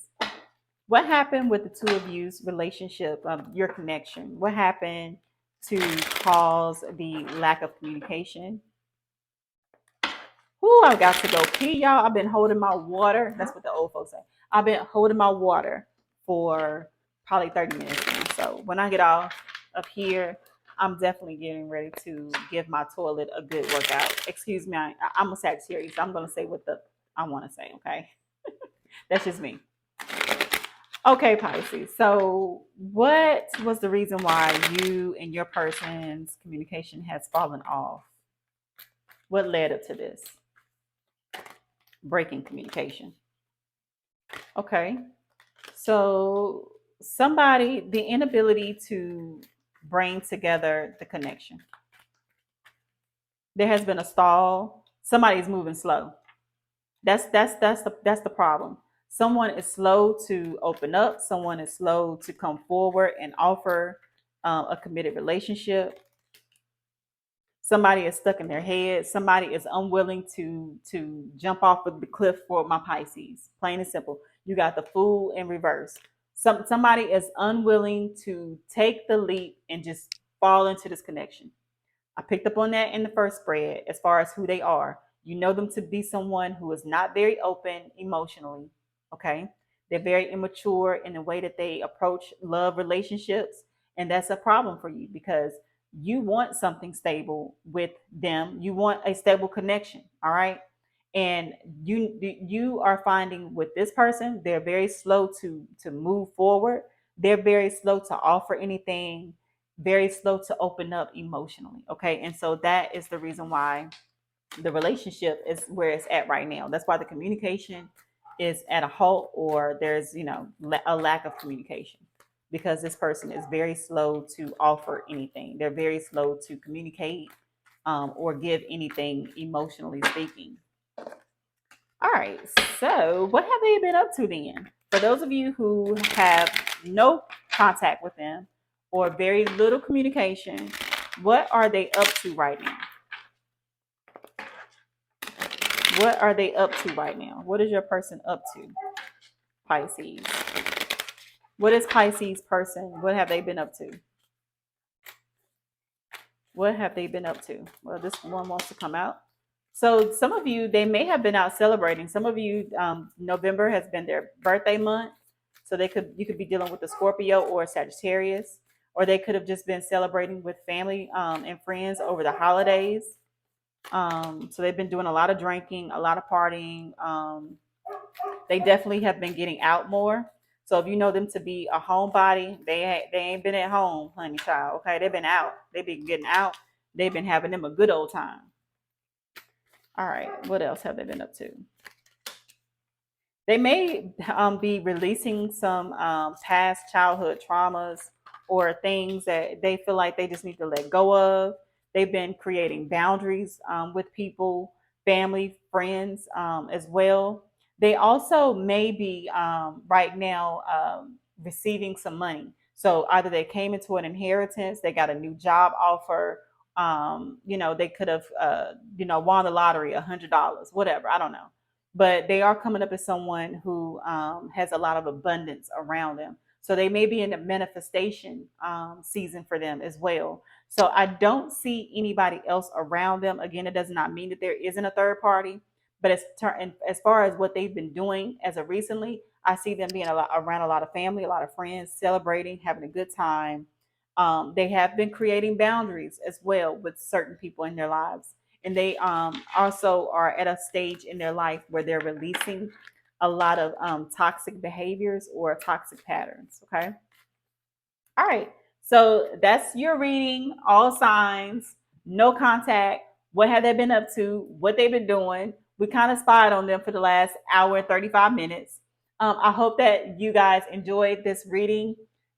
what happened with the two of you's relationship, your connection? What happened to cause the lack of communication? Whoo, I got to go pee, y'all. I've been holding my water. That's what the old folks say. I've been holding my water for probably 30 minutes now. So when I get off up here, I'm definitely getting ready to give my toilet a good workout. Excuse me, I'm a Sagittarius. So I'm going to say what I want to say, okay? That's just me. Okay, Pisces. So what was the reason why you and your person's communication has fallen off? What led up to this? Breaking communication. Okay. So the inability to bring together the connection. There has been a stall. Somebody's moving slow. That's the problem. Someone is slow to open up. Someone is slow to come forward and offer a committed relationship. Somebody is stuck in their head. Somebody is unwilling to jump off of the cliff for my Pisces. Plain and simple. You got the Fool in reverse. Somebody is unwilling to take the leap and just fall into this connection. I picked up on that in the first spread as far as who they are. You know them to be someone who is not very open emotionally. Okay. They're very immature in the way that they approach love relationships. And that's a problem for you because you want something stable with them. You want a stable connection. All right. And you are finding with this person, they're very slow to move forward. They're very slow to offer anything, very slow to open up emotionally. Okay. And so that is the reason why the relationship is where it's at right now. That's why the communication is at a halt, or there's, a lack of communication because this person is very slow to offer anything. They're very slow to communicate or give anything emotionally speaking. All right. So what have they been up to then? For those of you who have no contact with them or very little communication, what are they up to right now? What are they up to right now? What is your person up to, Pisces? What is Pisces person? What have they been up to? What have they been up to? Well, this one wants to come out. So some of you, they may have been out celebrating. Some of you, November has been their birthday month. So you could be dealing with a Scorpio or a Sagittarius, or they could have just been celebrating with family and friends over the holidays. So they've been doing a lot of drinking, a lot of partying. They definitely have been getting out more. So if you know them to be a homebody, they ain't been at home, honey child. Okay, they've been out. They've been getting out. They've been having them a good old time. All right, what else have they been up to? They may be releasing some past childhood traumas or things that they feel like they just need to let go of. They've been creating boundaries with people, family, friends as well. They also may be right now receiving some money. So either they came into an inheritance, they got a new job offer. They could have, won the lottery, $100, whatever. I don't know, but they are coming up as someone who has a lot of abundance around them. So they may be in a manifestation season for them as well. So I don't see anybody else around them. Again, it does not mean that there isn't a third party, but as far as what they've been doing as of recently, I see them being around a lot of family, a lot of friends, celebrating, having a good time. They have been creating boundaries as well with certain people in their lives. And they also are at a stage in their life where they're releasing a lot of toxic behaviors or toxic patterns. Okay. All right. So that's your reading, all signs, no contact. What have they been up to? What they've been doing? We kind of spied on them for the last hour and 35 minutes. I hope that you guys enjoyed this reading.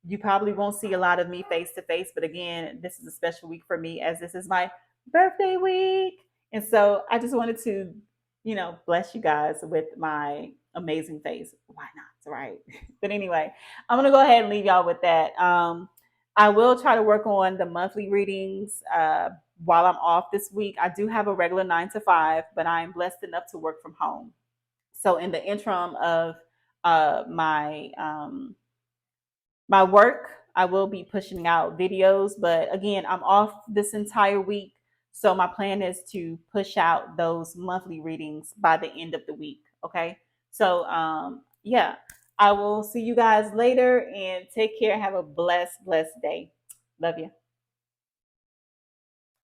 You probably won't see a lot of me face to face, but again, this is a special week for me as this is my birthday week. And so I just wanted to, bless you guys with my amazing face. Why not? Right. But anyway, I'm going to go ahead and leave y'all with that. I will try to work on the monthly readings while I'm off this week. I do have a regular 9 to 5, but I am blessed enough to work from home. So in the interim of my work, I will be pushing out videos. But again, I'm off this entire week. So my plan is to push out those monthly readings by the end of the week. Okay. So yeah, I will see you guys later and take care. Have a blessed day. Love you.